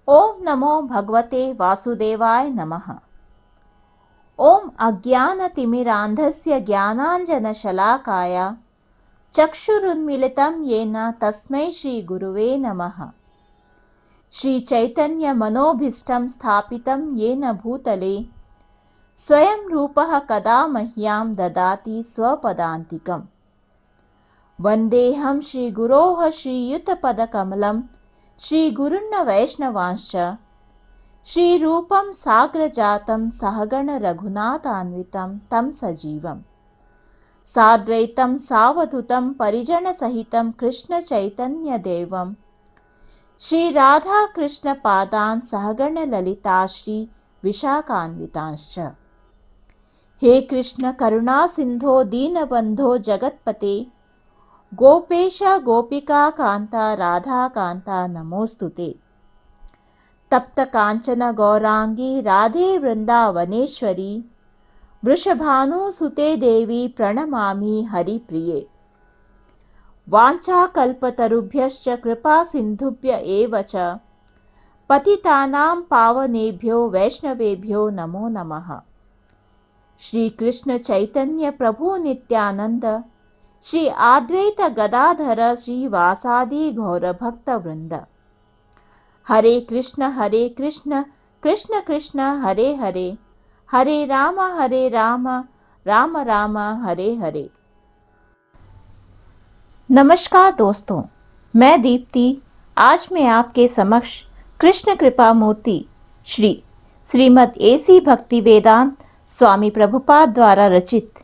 ओम नमो भगवते वासुदेवाय नमः। ओम अज्ञानतिमिरान्धस्य ज्ञानाञ्जनशलाकाय चक्षुरुन्मीलितं येन तस्मै श्रीगुरुवे नमः। श्रीचैतन्यमनोभीष्टं स्थापितं येन भूतले स्वयं रूपः कदा मह्यं ददाति स्वपदान्तिकम्। वन्देऽहं श्रीगुरोः श्रीयुतपदकमलं श्रीगुरुन् वैष्णवांश्च श्रीरूपं साग्रजातं सहगण रघुनाथान्वितं तं सजीवं साद्वैतं सावधूतं परिजनसहितं कृष्णचैतन्यदेवं श्रीराधाकृष्णपादान् सहगण ललिता श्री विशाखान्वितांश्च। हे कृष्ण करुणा सिंधो दीनबंधो जगत्पते गोपेश गोपिका कांता राधा कांता नमोस्तुते। तप्त कांचन गौरांगी राधे वृंदावनेश्वरी वृषभानुसुते देवी प्रणमामि हरिप्रिये। वाञ्छाकल्पतरुभ्यश्च कृपा सिन्धुभ्य एव च पतितानां पावनेभ्यो वैष्णवेभ्यो नमो नमः। श्री कृष्ण चैतन्य प्रभु नित्यानंद श्री अद्वैत गदाधर श्रीवासादि गौरभक्त वृंद। हरे कृष्ण कृष्ण कृष्ण हरे हरे, हरे राम राम राम हरे हरे। नमस्कार दोस्तों, मैं दीप्ति आज मैं आपके समक्ष कृष्ण कृपा मूर्ति श्रीमद् एसी भक्ति वेदांत स्वामी प्रभुपाद द्वारा रचित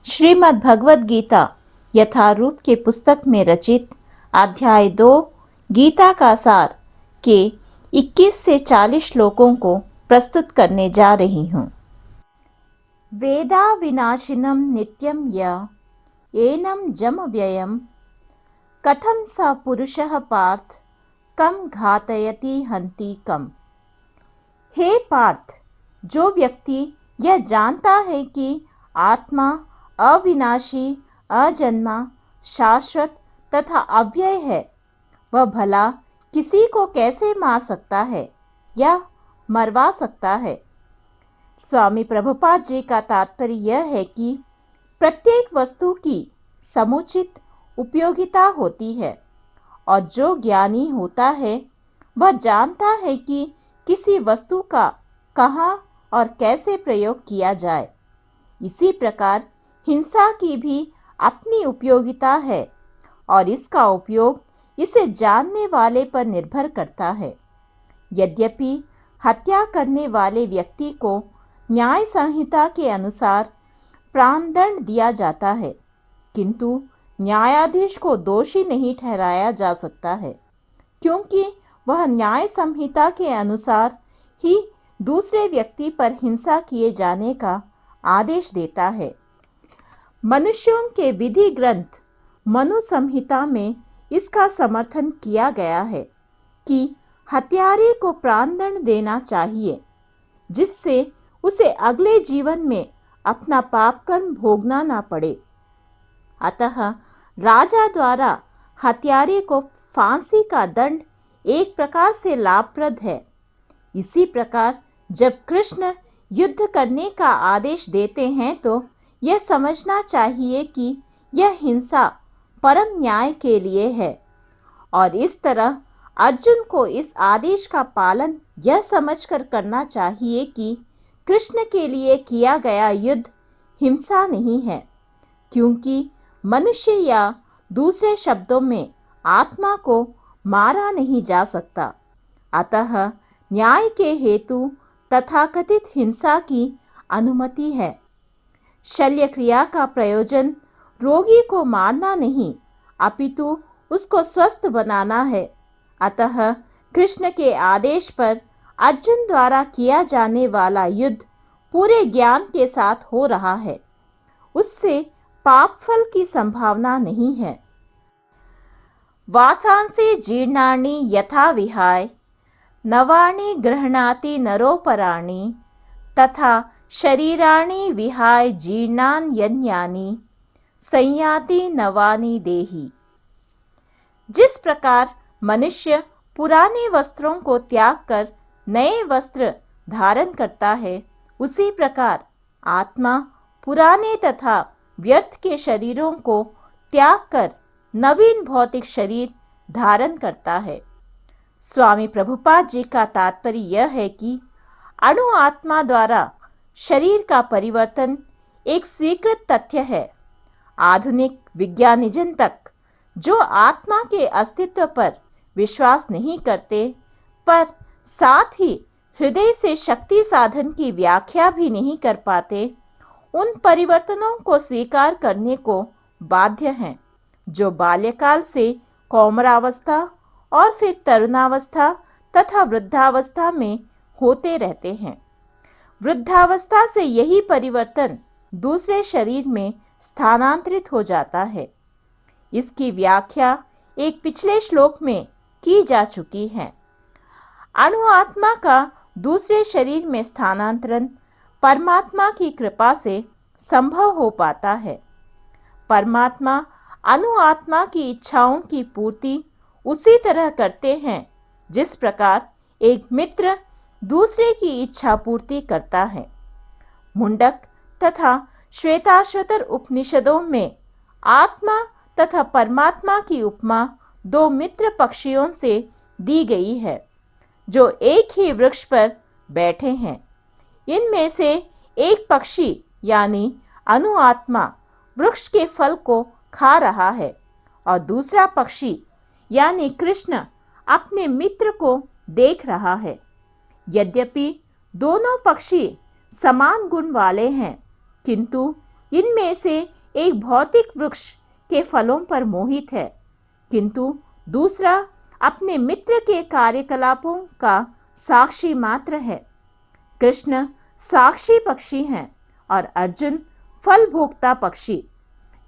श्रीमद् भगवद गीता यथारूप के पुस्तक में रचित अध्याय 2 गीता का सार के 21 से 40 श्लोकों को प्रस्तुत करने जा रही हूँ। वेदा विनाशिनं नित्यं य एनं जम व्ययम् कथं स पुरुषः पार्थ कम घातयति हन्ति कम। हे पार्थ, जो व्यक्ति यह जानता है कि आत्मा अविनाशी अजन्मा शाश्वत तथा अव्यय है, वह भला किसी को कैसे मार सकता है या मरवा सकता है। स्वामी प्रभुपाद जी का तात्पर्य यह है कि प्रत्येक वस्तु की समुचित उपयोगिता होती है और जो ज्ञानी होता है वह जानता है कि किसी वस्तु का कहाँ और कैसे प्रयोग किया जाए। इसी प्रकार हिंसा की भी अपनी उपयोगिता है और इसका उपयोग इसे जानने वाले पर निर्भर करता है। यद्यपि हत्या करने वाले व्यक्ति को न्याय संहिता के अनुसार प्राणदंड दिया जाता है, किंतु न्यायाधीश को दोषी नहीं ठहराया जा सकता है, क्योंकि वह न्याय संहिता के अनुसार ही दूसरे व्यक्ति पर हिंसा किए जाने का आदेश देता है। मनुष्यों के विधि ग्रंथ मनु संहिता में इसका समर्थन किया गया है कि हत्यारे को प्राणदंड देना चाहिए, जिससे उसे अगले जीवन में अपना पाप कर्म भोगना ना पड़े। अतः राजा द्वारा हत्यारे को फांसी का दंड एक प्रकार से लाभप्रद है। इसी प्रकार जब कृष्ण युद्ध करने का आदेश देते हैं तो यह समझना चाहिए कि यह हिंसा परम न्याय के लिए है, और इस तरह अर्जुन को इस आदेश का पालन यह समझकर करना चाहिए कि कृष्ण के लिए किया गया युद्ध हिंसा नहीं है, क्योंकि मनुष्य या दूसरे शब्दों में आत्मा को मारा नहीं जा सकता। अतः न्याय के हेतु तथाकथित हिंसा की अनुमति है। शल्य क्रिया का प्रयोजन रोगी को मारना नहीं, अपितु उसको स्वस्थ बनाना है। अतः कृष्ण के आदेश पर अर्जुन द्वारा किया जाने वाला युद्ध पूरे ज्ञान के साथ हो रहा है, उससे पाप फल की संभावना नहीं है। वासांसि जीर्णानि यथा विहाय नवानि गृह्णाति नरोपराणि तथा शरीराणि विहाय जीर्णान्यन्यानि संयाति नवानि देहि। जिस प्रकार मनुष्य पुराने वस्त्रों को त्याग कर नए वस्त्र धारण करता है, उसी प्रकार आत्मा पुराने तथा व्यर्थ के शरीरों को त्याग कर नवीन भौतिक शरीर धारण करता है। स्वामी प्रभुपाद जी का तात्पर्य यह है कि अणु आत्मा द्वारा शरीर का परिवर्तन एक स्वीकृत तथ्य है। आधुनिक विज्ञानिजन तक जो आत्मा के अस्तित्व पर विश्वास नहीं करते, पर साथ ही हृदय से शक्ति साधन की व्याख्या भी नहीं कर पाते, उन परिवर्तनों को स्वीकार करने को बाध्य हैं जो बाल्यकाल से कौमारावस्था और फिर तरुणावस्था तथा वृद्धावस्था में होते रहते हैं। वृद्धावस्था से यही परिवर्तन दूसरे शरीर में स्थानांतरित हो जाता है। इसकी व्याख्या एक पिछले श्लोक में की जा चुकी है। अणु आत्मा का दूसरे शरीर में स्थानांतरण परमात्मा की कृपा से संभव हो पाता है। परमात्मा अणु आत्मा की इच्छाओं की पूर्ति उसी तरह करते हैं जिस प्रकार एक मित्र दूसरे की इच्छा पूर्ति करता है। मुंडक तथा श्वेताश्वतर उपनिषदों में आत्मा तथा परमात्मा की उपमा दो मित्र पक्षियों से दी गई है जो एक ही वृक्ष पर बैठे हैं। इनमें से एक पक्षी यानी अणु आत्मा वृक्ष के फल को खा रहा है और दूसरा पक्षी यानी कृष्ण अपने मित्र को देख रहा है। यद्यपि दोनों पक्षी समान गुण वाले हैं, किंतु इनमें से एक भौतिक वृक्ष के फलों पर मोहित है, किंतु दूसरा अपने मित्र के कार्यकलापों का साक्षी मात्र है। कृष्ण साक्षी पक्षी हैं और अर्जुन फल भोक्ता पक्षी।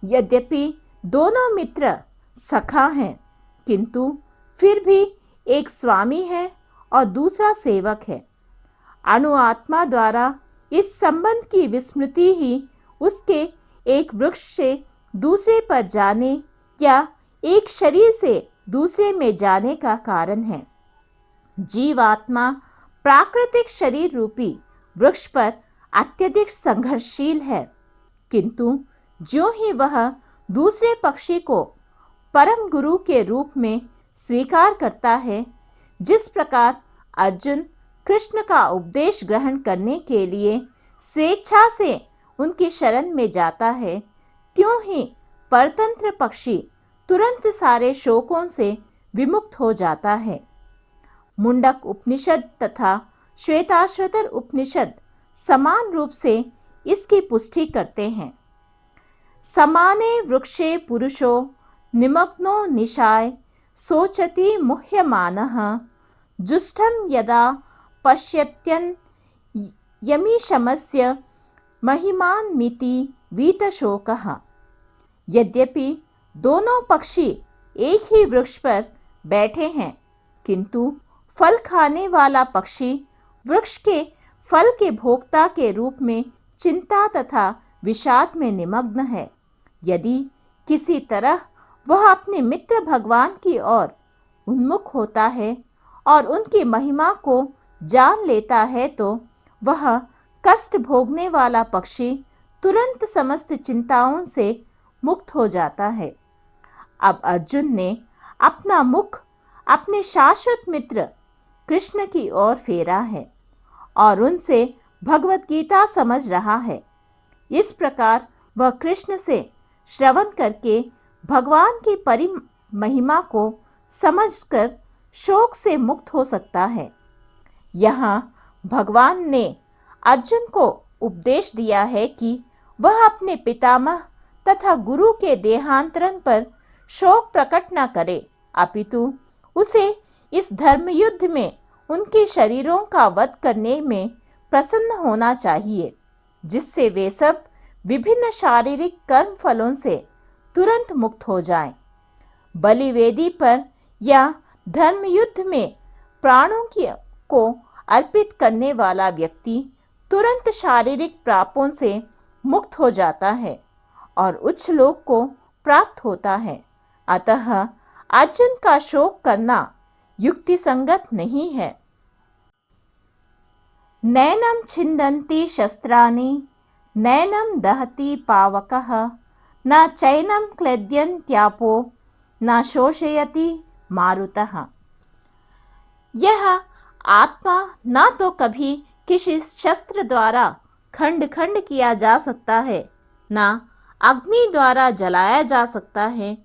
यद्यपि दोनों मित्र सखा हैं, किंतु फिर भी एक स्वामी है और दूसरा सेवक है। अणु आत्मा द्वारा इस संबंध की विस्मृति ही उसके एक वृक्ष से दूसरे पर जाने या एक शरीर से दूसरे में जाने का कारण है। जीवात्मा प्राकृतिक शरीर रूपी वृक्ष पर अत्यधिक संघर्षशील है, किंतु जो ही वह दूसरे पक्षी को परम गुरु के रूप में स्वीकार करता है, जिस प्रकार अर्जुन कृष्ण का उपदेश ग्रहण करने के लिए स्वेच्छा से उनकी शरण में जाता है, त्यों ही परतंत्र पक्षी तुरंत सारे शोकों से विमुक्त हो जाता है। मुंडक उपनिषद तथा श्वेताश्वतर उपनिषद समान रूप से इसकी पुष्टि करते हैं। समाने वृक्षे पुरुषो निमग्नो निशाय सोचति मुह्यमानः जुष्टं यदा पश्यत्यन् यमीशमस्य महिमान्मिति वीतशोकः। यद्यपि दोनों पक्षी एक ही वृक्ष पर बैठे हैं, किंतु फल खाने वाला पक्षी वृक्ष के फल के भोक्ता के रूप में चिंता तथा विषाद में निमग्न है। यदि किसी तरह वह अपने मित्र भगवान की ओर उन्मुख होता है और उनकी महिमा को जान लेता है, तो वह कष्ट भोगने वाला पक्षी तुरंत समस्त चिंताओं से मुक्त हो जाता है। अब अर्जुन ने अपना मुख अपने शाश्वत मित्र कृष्ण की ओर फेरा है और उनसे भगवत गीता समझ रहा है। इस प्रकार वह कृष्ण से श्रवण करके भगवान की महिमा को समझकर शोक से मुक्त हो सकता है। यहाँ भगवान ने अर्जुन को उपदेश दिया है कि वह अपने पितामह तथा गुरु के देहांतरण पर शोक प्रकट न करे, अपितु उसे इस धर्म युद्ध में उनके शरीरों का वध करने में प्रसन्न होना चाहिए, जिससे वे सब विभिन्न शारीरिक कर्म फलों से तुरंत मुक्त हो जाएं। बलिवेदी पर या धर्म युद्ध में प्राणों को अर्पित करने वाला व्यक्ति तुरंत शारीरिक पापों से मुक्त हो जाता है और उच्च लोक को प्राप्त होता है। अतः अर्जुन का शोक करना युक्ति संगत नहीं है। नैनं छिन्दन्ति शस्त्राणि नैनं दहति पावकः न चैनं क्लेद्यन्त्यापो न शोषयति मारुतः। यह आत्मा न तो कभी किसी शस्त्र द्वारा खंड खंड किया जा सकता है, न अग्नि द्वारा जलाया जा सकता है,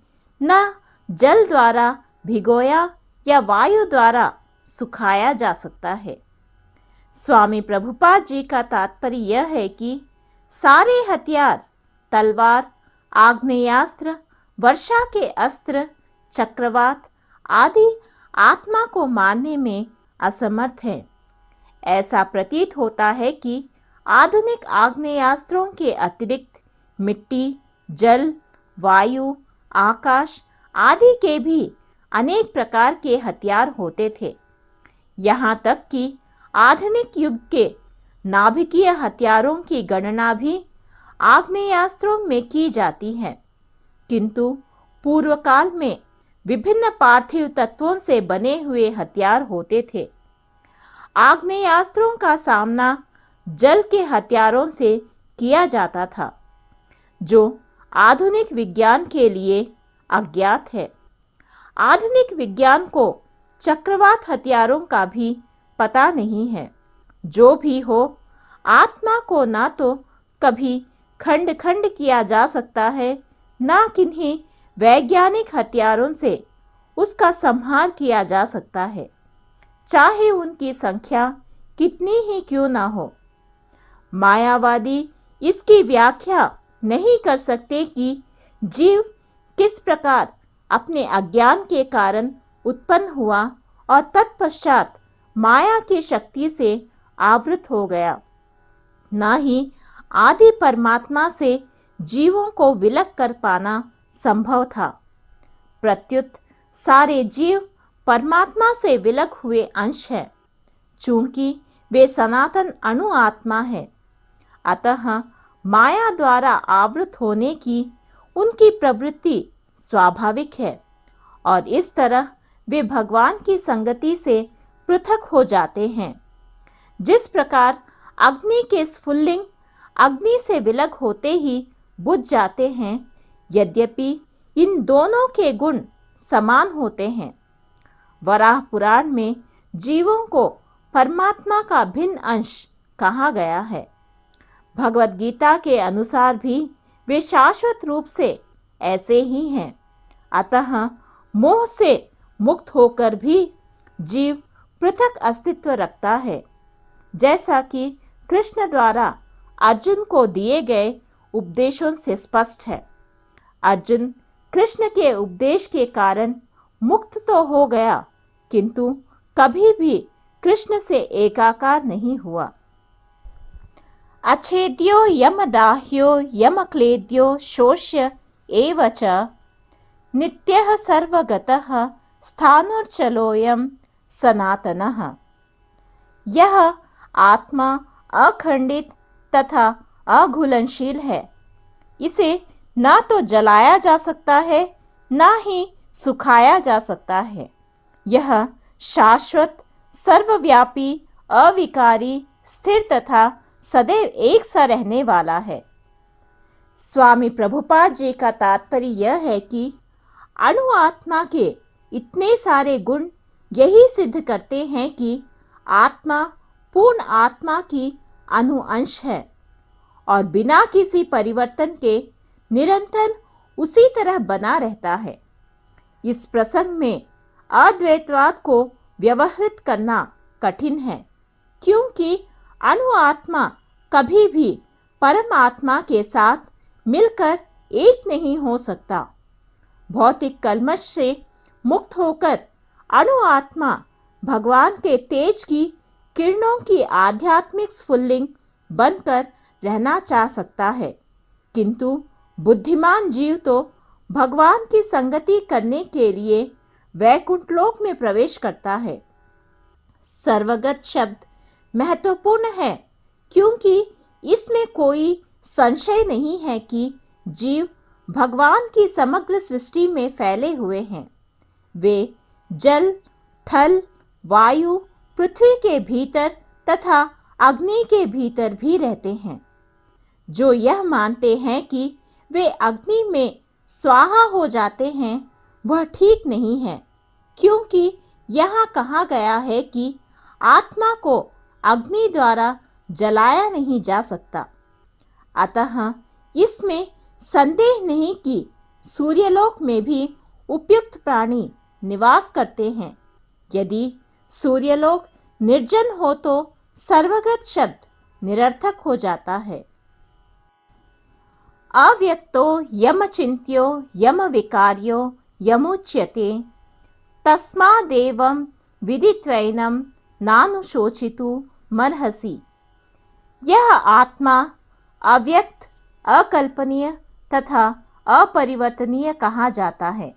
न जल द्वारा भिगोया या वायु द्वारा सुखाया जा सकता है। स्वामी प्रभुपाद जी का तात्पर्य यह है कि सारे हथियार, तलवार, आग्नेयास्त्र, वर्षा के अस्त्र, चक्रवात आदि आत्मा को मारने में असमर्थ हैं। ऐसा प्रतीत होता है कि आधुनिक आग्नेयास्त्रों के अतिरिक्त मिट्टी, जल, वायु, आकाश आदि के भी अनेक प्रकार के हथियार होते थे। यहाँ तक कि आधुनिक युग के नाभिकीय हथियारों की गणना भी आग्नेयास्त्रों में की जाती है, किंतु पूर्व काल में विभिन्न पार्थिव तत्वों से बने हुए हथियार होते थे। आग्नेयास्त्रों का सामना जल के हथियारों से किया जाता था, जो आधुनिक विज्ञान के लिए अज्ञात है। आधुनिक विज्ञान को चक्रवात हथियारों का भी पता नहीं है। जो भी हो, आत्मा को ना तो कभी खंड खंड किया जा सकता है, ना किन्हीं वैज्ञानिक हथियारों से उसका संहार किया जा सकता है, चाहे उनकी संख्या कितनी ही क्यों ना हो। मायावादी इसकी व्याख्या नहीं कर सकते कि जीव किस प्रकार अपने अज्ञान के कारण उत्पन्न हुआ और तत्पश्चात माया की शक्ति से आवृत हो गया। ना ही आदि परमात्मा से जीवों को विलग कर पाना संभव था। प्रत्युत सारे जीव परमात्मा से विलग हुए अंश हैं, चूंकि वे सनातन अणु आत्मा है। अतः माया द्वारा आवृत होने की उनकी प्रवृत्ति स्वाभाविक है और इस तरह वे भगवान की संगति से पृथक हो जाते हैं। जिस प्रकार अग्नि के स्फुल्लिंग अग्नि से विलग होते ही बुझ जाते हैं, यद्यपि इन दोनों के गुण समान होते हैं। वराह पुराण में जीवों को परमात्मा का भिन्न अंश कहा गया है। भगवत गीता के अनुसार भी वे शाश्वत रूप से ऐसे ही हैं। अतः मोह से मुक्त होकर भी जीव पृथक अस्तित्व रखता है, जैसा कि कृष्ण द्वारा अर्जुन को दिए गए उपदेशों से स्पष्ट है। अर्जुन कृष्ण के उपदेश के कारण मुक्त तो हो गया, किंतु कभी भी कृष्ण से एकाकार नहीं हुआ। अच्छेद्यो यमदाह्यो यमक्लेद्यो शोष्य एव च नित्यः सर्वगतः स्थाणुर्चलोऽयं सनातनः। यह आत्मा अखंडित तथा अघुलनशील है। इसे ना तो जलाया जा सकता है, ना ही सुखाया जा सकता है। यह शाश्वत, सर्वव्यापी, अविकारी, स्थिर तथा सदैव एक सा रहने वाला है। स्वामी प्रभुपाद जी का तात्पर्य यह है कि अणु आत्मा के इतने सारे गुण यही सिद्ध करते हैं कि आत्मा पूर्ण आत्मा की अनुअंश है और बिना किसी परिवर्तन के निरंतर उसी तरह बना रहता है। इस प्रसंग में अद्वैतवाद को व्यवहारित करना कठिन है, क्योंकि अणु आत्मा कभी भी परमात्मा के साथ मिलकर एक नहीं हो सकता। भौतिक कल्मश से मुक्त होकर अणु आत्मा भगवान के तेज की किरणों की आध्यात्मिक स्फुल्लिंग बनकर रहना चाह सकता है, किंतु बुद्धिमान जीव तो भगवान की संगति करने के लिए वैकुंठ लोक में प्रवेश करता है। सर्वगत शब्द महत्वपूर्ण है, क्योंकि इसमें कोई संशय नहीं है कि जीव भगवान की समग्र सृष्टि में फैले हुए हैं। वे जल, थल, वायु, पृथ्वी के भीतर तथा अग्नि के भीतर भी रहते हैं। जो यह मानते हैं कि वे अग्नि में स्वाहा हो जाते हैं, वह ठीक नहीं है, क्योंकि यहाँ कहा गया है कि आत्मा को अग्नि द्वारा जलाया नहीं जा सकता। अतः इसमें संदेह नहीं कि सूर्यलोक में भी उपयुक्त प्राणी निवास करते हैं। यदि सूर्यलोक निर्जन हो तो सर्वगत शब्द निरर्थक हो जाता है। अव्यक्तो यमचिन्त्यो यमविकार्यो यमुच्यते तस्मादेवं विदित्वैनं नानुशोचितुमर्हसि। यह आत्मा अव्यक्त, अकल्पनीय तथा अपरिवर्तनीय कहा जाता है।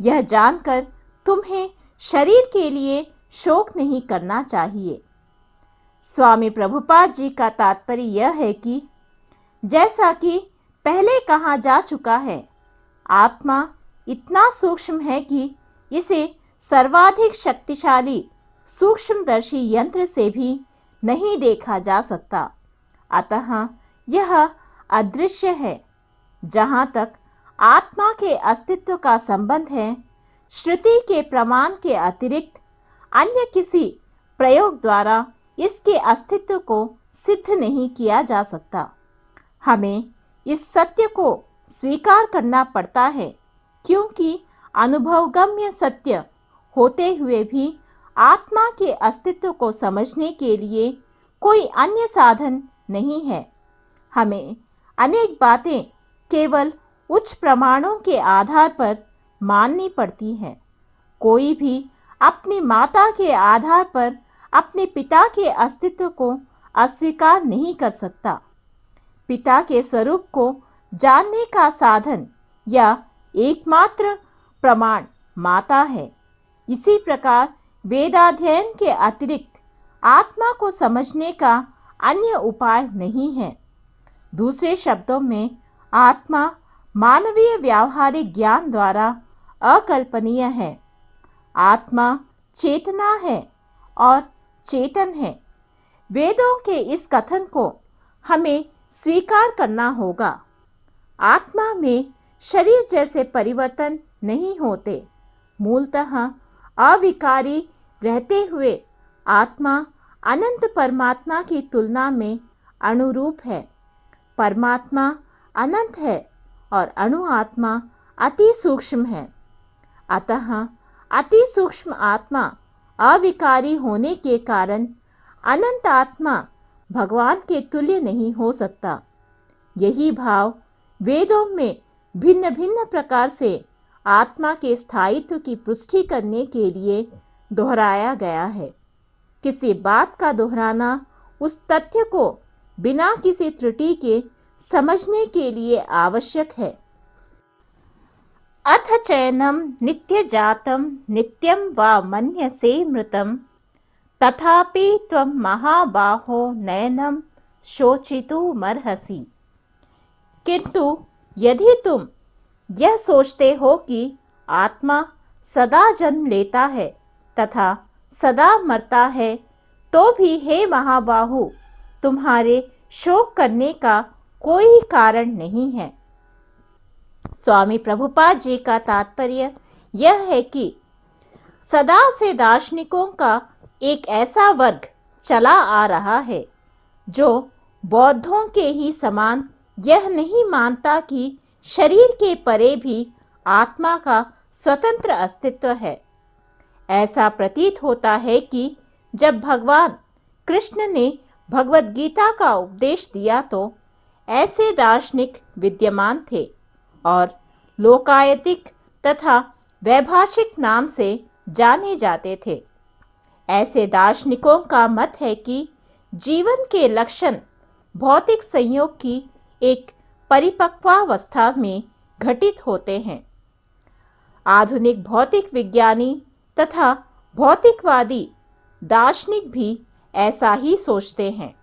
यह जानकर तुम्हें शरीर के लिए शोक नहीं करना चाहिए। स्वामी प्रभुपाद जी का तात्पर्य यह है कि जैसा कि पहले कहा जा चुका है, आत्मा इतना सूक्ष्म है कि इसे सर्वाधिक शक्तिशाली सूक्ष्मदर्शी यंत्र से भी नहीं देखा जा सकता। अतः यह अदृश्य है। जहाँ तक आत्मा के अस्तित्व का संबंध है, श्रुति के प्रमाण के अतिरिक्त अन्य किसी प्रयोग द्वारा इसके अस्तित्व को सिद्ध नहीं किया जा सकता। हमें इस सत्य को स्वीकार करना पड़ता है, क्योंकि अनुभवगम्य सत्य होते हुए भी आत्मा के अस्तित्व को समझने के लिए कोई अन्य साधन नहीं है। हमें अनेक बातें केवल उच्च प्रमाणों के आधार पर माननी पड़ती हैं। कोई भी अपनी माता के आधार पर अपने पिता के अस्तित्व को अस्वीकार नहीं कर सकता। पिता के स्वरूप को जानने का साधन या एकमात्र प्रमाण माता है। इसी प्रकार वेदाध्ययन के अतिरिक्त आत्मा को समझने का अन्य उपाय नहीं है। दूसरे शब्दों में, आत्मा मानवीय व्यावहारिक ज्ञान द्वारा अकल्पनीय है। आत्मा चेतना है और चेतन है। वेदों के इस कथन को हमें स्वीकार करना होगा। आत्मा में शरीर जैसे परिवर्तन नहीं होते। मूलतः अविकारी रहते हुए आत्मा अनंत परमात्मा की तुलना में अणुरूप है। परमात्मा अनंत है और अणु आत्मा अति सूक्ष्म है। अतः अति सूक्ष्म आत्मा अविकारी होने के कारण अनंत आत्मा भगवान के तुल्य नहीं हो सकता। यही भाव वेदों में भिन्न भिन्न प्रकार से आत्मा के स्थायित्व की पुष्टि करने के लिए दोहराया गया है। किसी बात का दोहराना उस तथ्य को बिना किसी त्रुटि के समझने के लिए आवश्यक है। अथ चैनम नित्य जातम नित्यम वा मन्यसे मृतम तथापि त्वं महाबाहो नयनम शोचितुमर्हसि। किंतु यदि तुम यह सोचते हो कि आत्मा सदा जन्म लेता है तथा सदा मरता है, तो भी हे महाबाहु, तुम्हारे शोक करने का कोई कारण नहीं है। स्वामी प्रभुपाद जी का तात्पर्य यह है कि सदा से दार्शनिकों का एक ऐसा वर्ग चला आ रहा है जो बौद्धों के ही समान यह नहीं मानता कि शरीर के परे भी आत्मा का स्वतंत्र अस्तित्व है। ऐसा प्रतीत होता है कि जब भगवान कृष्ण ने भगवद गीता का उपदेश दिया तो ऐसे दार्शनिक विद्यमान थे और लोकायतिक तथा वैभाषिक नाम से जाने जाते थे। ऐसे दार्शनिकों का मत है कि जीवन के लक्षण भौतिक संयोग की एक परिपक्वावस्था में घटित होते हैं। आधुनिक भौतिक विज्ञानी तथा भौतिकवादी दार्शनिक भी ऐसा ही सोचते हैं।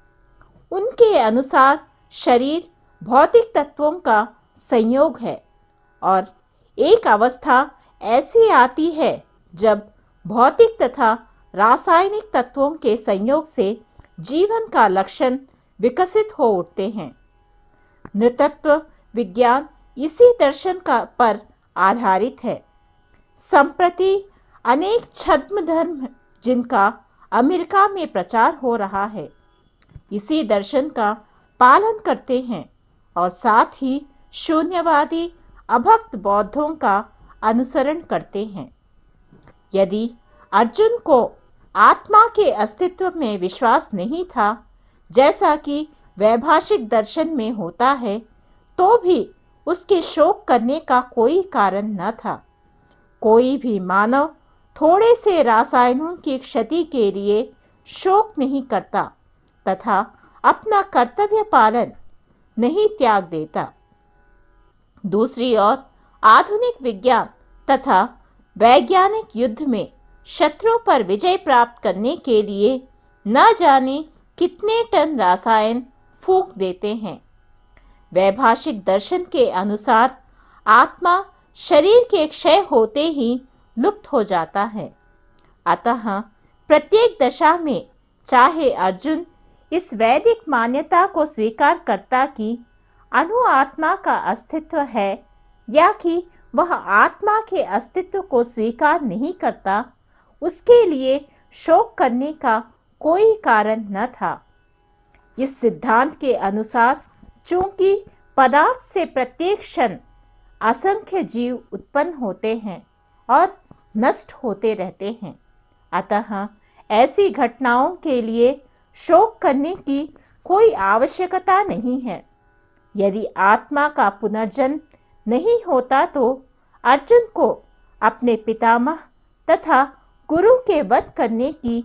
उनके अनुसार शरीर भौतिक तत्वों का संयोग है और एक अवस्था ऐसी आती है जब भौतिक तथा रासायनिक तत्वों के संयोग से जीवन का लक्षण विकसित हो उठते हैं। नृतत्व विज्ञान इसी दर्शन का पर आधारित है। संप्रति अनेक छद्म धर्म जिनका अमेरिका में प्रचार हो रहा है, इसी दर्शन का पालन करते हैं और साथ ही शून्यवादी अभक्त बौद्धों का अनुसरण करते हैं। यदि अर्जुन को आत्मा के अस्तित्व में विश्वास नहीं था, जैसा कि वैभाषिक दर्शन में होता है, तो भी उसके शोक करने का कोई कारण न था। कोई भी मानव थोड़े से रसायनों की क्षति के लिए शोक नहीं करता तथा अपना कर्तव्य पालन नहीं त्याग देता। दूसरी ओर आधुनिक विज्ञान तथा वैज्ञानिक युद्ध में शत्रु पर विजय प्राप्त करने के लिए न जाने कितने टन रसायन फूंक देते हैं। वैभाषिक दर्शन के अनुसार आत्मा शरीर के क्षय होते ही लुप्त हो जाता है। अतः प्रत्येक दशा में चाहे अर्जुन इस वैदिक मान्यता को स्वीकार करता कि अणु आत्मा का अस्तित्व है या कि वह आत्मा के अस्तित्व को स्वीकार नहीं करता, उसके लिए शोक करने का कोई कारण न था। इस सिद्धांत के अनुसार चूंकि पदार्थ से प्रत्येक क्षण असंख्य जीव उत्पन्न होते हैं और नष्ट होते रहते हैं, अतः ऐसी घटनाओं के लिए शोक करने की कोई आवश्यकता नहीं है। यदि आत्मा का पुनर्जन्म नहीं होता तो अर्जुन को अपने पितामह तथा गुरु के वध करने की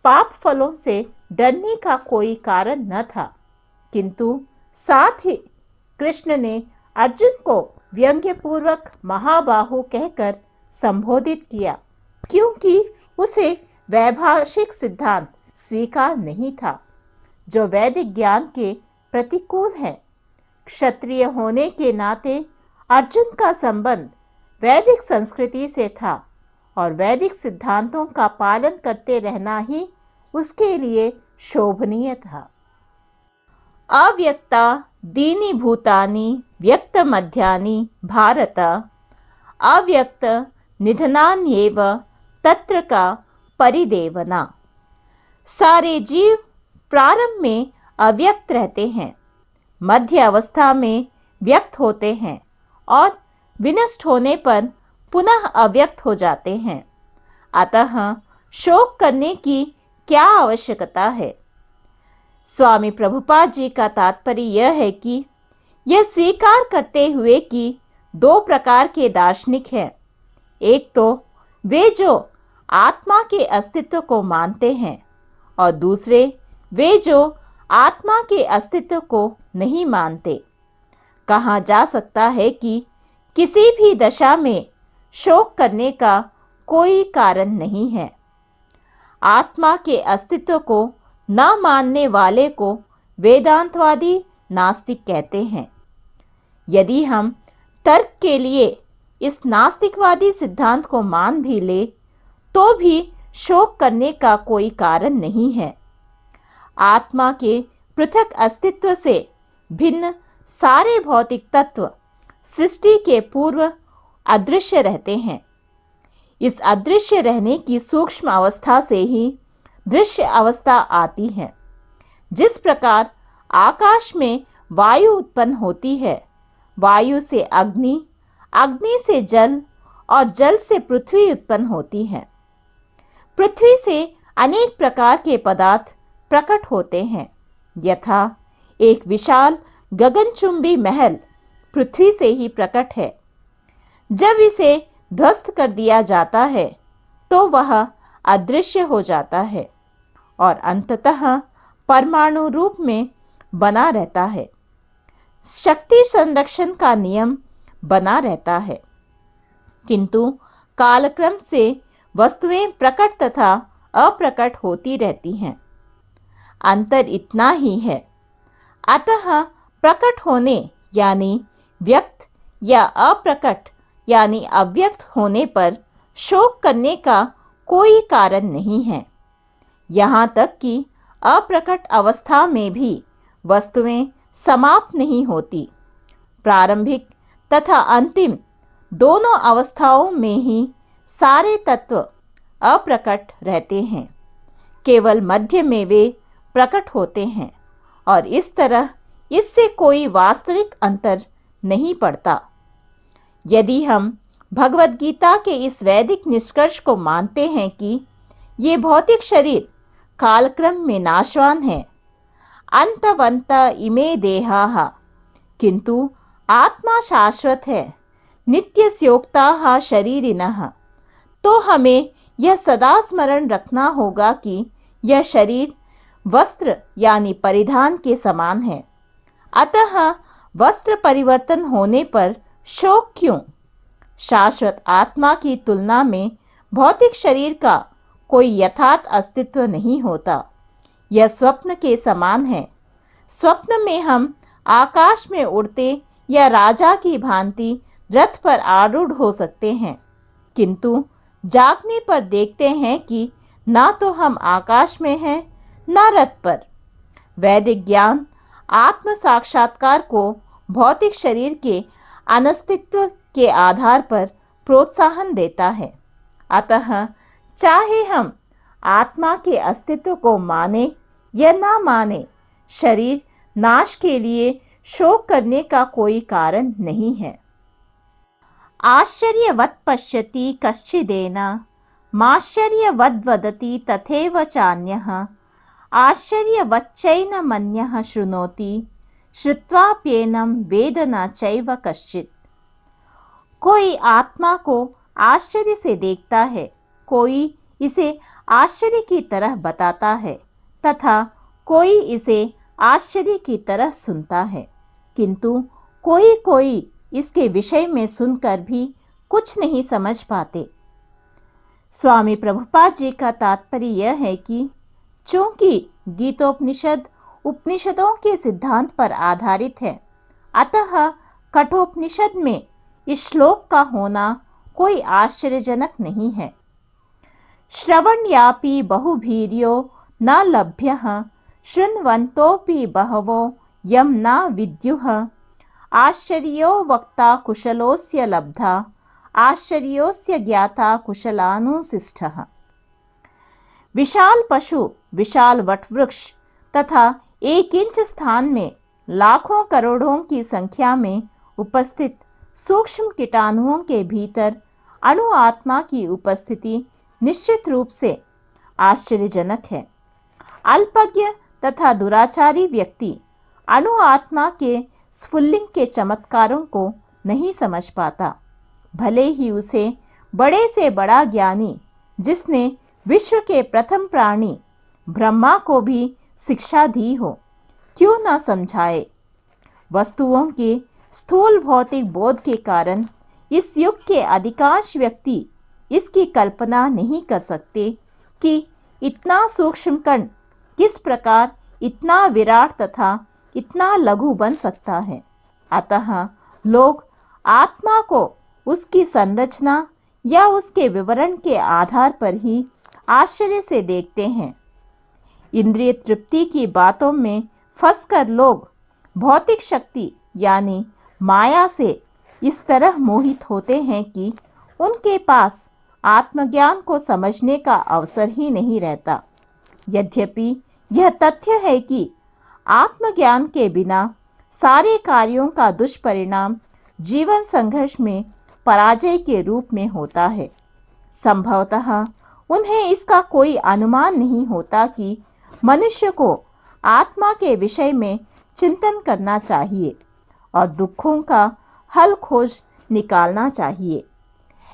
पाप फलों से डरने का कोई कारण न था। किंतु साथ ही कृष्ण ने अर्जुन को व्यंग्यपूर्वक महाबाहु कहकर संबोधित किया, क्योंकि उसे वैभाषिक सिद्धांत स्वीकार नहीं था जो वैदिक ज्ञान के प्रतिकूल है। क्षत्रिय होने के नाते अर्जुन का संबंध वैदिक संस्कृति से था और वैदिक सिद्धांतों का पालन करते रहना ही उसके लिए शोभनीय था। अव्यक्ता दीनि भूतानि व्यक्त मध्यानि भारत अव्यक्त निधनान्येव तत्र का परिदेवना। सारे जीव प्रारंभ में अव्यक्त रहते हैं, मध्य अवस्था में व्यक्त होते हैं और विनष्ट होने पर पुनः अव्यक्त हो जाते हैं। अतः शोक करने की क्या आवश्यकता है? स्वामी प्रभुपाद जी का तात्पर्य यह है कि यह स्वीकार करते हुए कि दो प्रकार के दार्शनिक हैं। एक तो वे जो आत्मा के अस्तित्व को मानते हैं और दूसरे वे जो आत्मा के अस्तित्व को नहीं मानते। कहा जा सकता है कि किसी भी दशा में शोक करने का कोई कारण नहीं है। आत्मा के अस्तित्व को न मानने वाले को वेदांतवादी नास्तिक कहते हैं। यदि हम तर्क के लिए इस नास्तिकवादी सिद्धांत को मान भी ले तो भी शोक करने का कोई कारण नहीं है। आत्मा के पृथक अस्तित्व से भिन्न सारे भौतिक तत्व सृष्टि के पूर्व अदृश्य रहते हैं। इस अदृश्य रहने की सूक्ष्म अवस्था से ही दृश्य अवस्था आती है। जिस प्रकार आकाश में वायु उत्पन्न होती है, वायु से अग्नि, अग्नि से जल और जल से पृथ्वी उत्पन्न होती है। पृथ्वी से अनेक प्रकार के पदार्थ प्रकट होते हैं। यथा एक विशाल गगनचुंबी महल पृथ्वी से ही प्रकट है। जब इसे ध्वस्त कर दिया जाता है तो वह अदृश्य हो जाता है और अंततः परमाणु रूप में बना रहता है। शक्ति संरक्षण का नियम बना रहता है, किंतु कालक्रम से वस्तुएं प्रकट तथा अप्रकट होती रहती हैं। अंतर इतना ही है। अतः प्रकट होने यानी व्यक्त या अप्रकट यानी अव्यक्त होने पर शोक करने का कोई कारण नहीं है। यहाँ तक कि अप्रकट अवस्था में भी वस्तुएं समाप्त नहीं होती। प्रारंभिक तथा अंतिम दोनों अवस्थाओं में ही सारे तत्व अप्रकट रहते हैं, केवल मध्य में वे प्रकट होते हैं और इस तरह इससे कोई वास्तविक अंतर नहीं पड़ता। यदि हम भगवद गीता के इस वैदिक निष्कर्ष को मानते हैं कि ये भौतिक शरीर कालक्रम में नाशवान है, अंतवंत इमे देहाः, किंतु आत्मा शाश्वत है, नित्यस्योक्ताः शरीरिणः, तो हमें यह सदा स्मरण रखना होगा कि यह शरीर वस्त्र यानी परिधान के समान है। अतः वस्त्र परिवर्तन होने पर शोक क्यों? शाश्वत आत्मा की तुलना में भौतिक शरीर का कोई यथार्थ अस्तित्व नहीं होता। यह स्वप्न के समान है। स्वप्न में हम आकाश में उड़ते या राजा की भांति रथ पर आरूढ़ हो सकते हैं, किंतु जागने पर देखते हैं कि ना तो हम आकाश में हैं ना रथ पर। वैदिक ज्ञान आत्म साक्षात्कार को भौतिक शरीर के अनस्तित्व के आधार पर प्रोत्साहन देता है। अतः चाहे हम आत्मा के अस्तित्व को माने या ना माने, शरीर नाश के लिए शोक करने का कोई कारण नहीं है। आश्चर्यवत् पश्यति कश्चिदेन माश्चर्यवद् वदति तथैव चान्यः आश्चर्यवच्चैनमन्यः शृणोति श्रुत्वाप्येनं वेद न चैव कश्चित्। कोई आत्मा को आश्चर्य से देखता है, कोई इसे आश्चर्य की तरह बताता है तथा कोई इसे आश्चर्य की तरह सुनता है, किंतु कोई कोई इसके विषय में सुनकर भी कुछ नहीं समझ पाते। स्वामी प्रभुपाद जी का तात्पर्य यह है कि चूंकि गीतोपनिषद उपनिषदों के सिद्धांत पर आधारित है, अतः कठोपनिषद में इस श्लोक का होना कोई आश्चर्यजनक नहीं है। श्रवण्यापि बहुभीर्यो न लभ्यः शृण्वन्तोऽपि बहवो यं न विद्युः आश्चर्यो वक्ता कुशलोस्य लब्धा आश्चर्योस्य ज्ञाता कुशलानुशिष्टः। विशाल पशु, विशाल वटवृक्ष तथा 1 इंच स्थान में लाखों करोड़ों की संख्या में उपस्थित सूक्ष्म कीटाणुओं के भीतर अणु आत्मा की उपस्थिति निश्चित रूप से आश्चर्यजनक है। अल्पज्ञ तथा दुराचारी व्यक्ति अणु आत्मा के स्फुल्लिंग के चमत्कारों को नहीं समझ पाता, भले ही उसे बड़े से बड़ा ज्ञानी, जिसने विश्व के प्रथम प्राणी ब्रह्मा को भी शिक्षा दी हो, क्यों न समझाए। वस्तुओं के स्थूल भौतिक बोध के कारण इस युग के अधिकांश व्यक्ति इसकी कल्पना नहीं कर सकते कि इतना सूक्ष्म कण किस प्रकार इतना विराट तथा इतना लघु बन सकता है। अतः लोग आत्मा को उसकी संरचना या उसके विवरण के आधार पर ही आश्चर्य से देखते हैं। इंद्रिय तृप्ति की बातों में फंसकर लोग भौतिक शक्ति यानी माया से इस तरह मोहित होते हैं कि उनके पास आत्मज्ञान को समझने का अवसर ही नहीं रहता। यद्यपि यह तथ्य है कि आत्मज्ञान के बिना सारे कार्यों का दुष्परिणाम जीवन संघर्ष में पराजय के रूप में होता है। संभवतः उन्हें इसका कोई अनुमान नहीं होता कि मनुष्य को आत्मा के विषय में चिंतन करना चाहिए और दुखों का हल खोज निकालना चाहिए।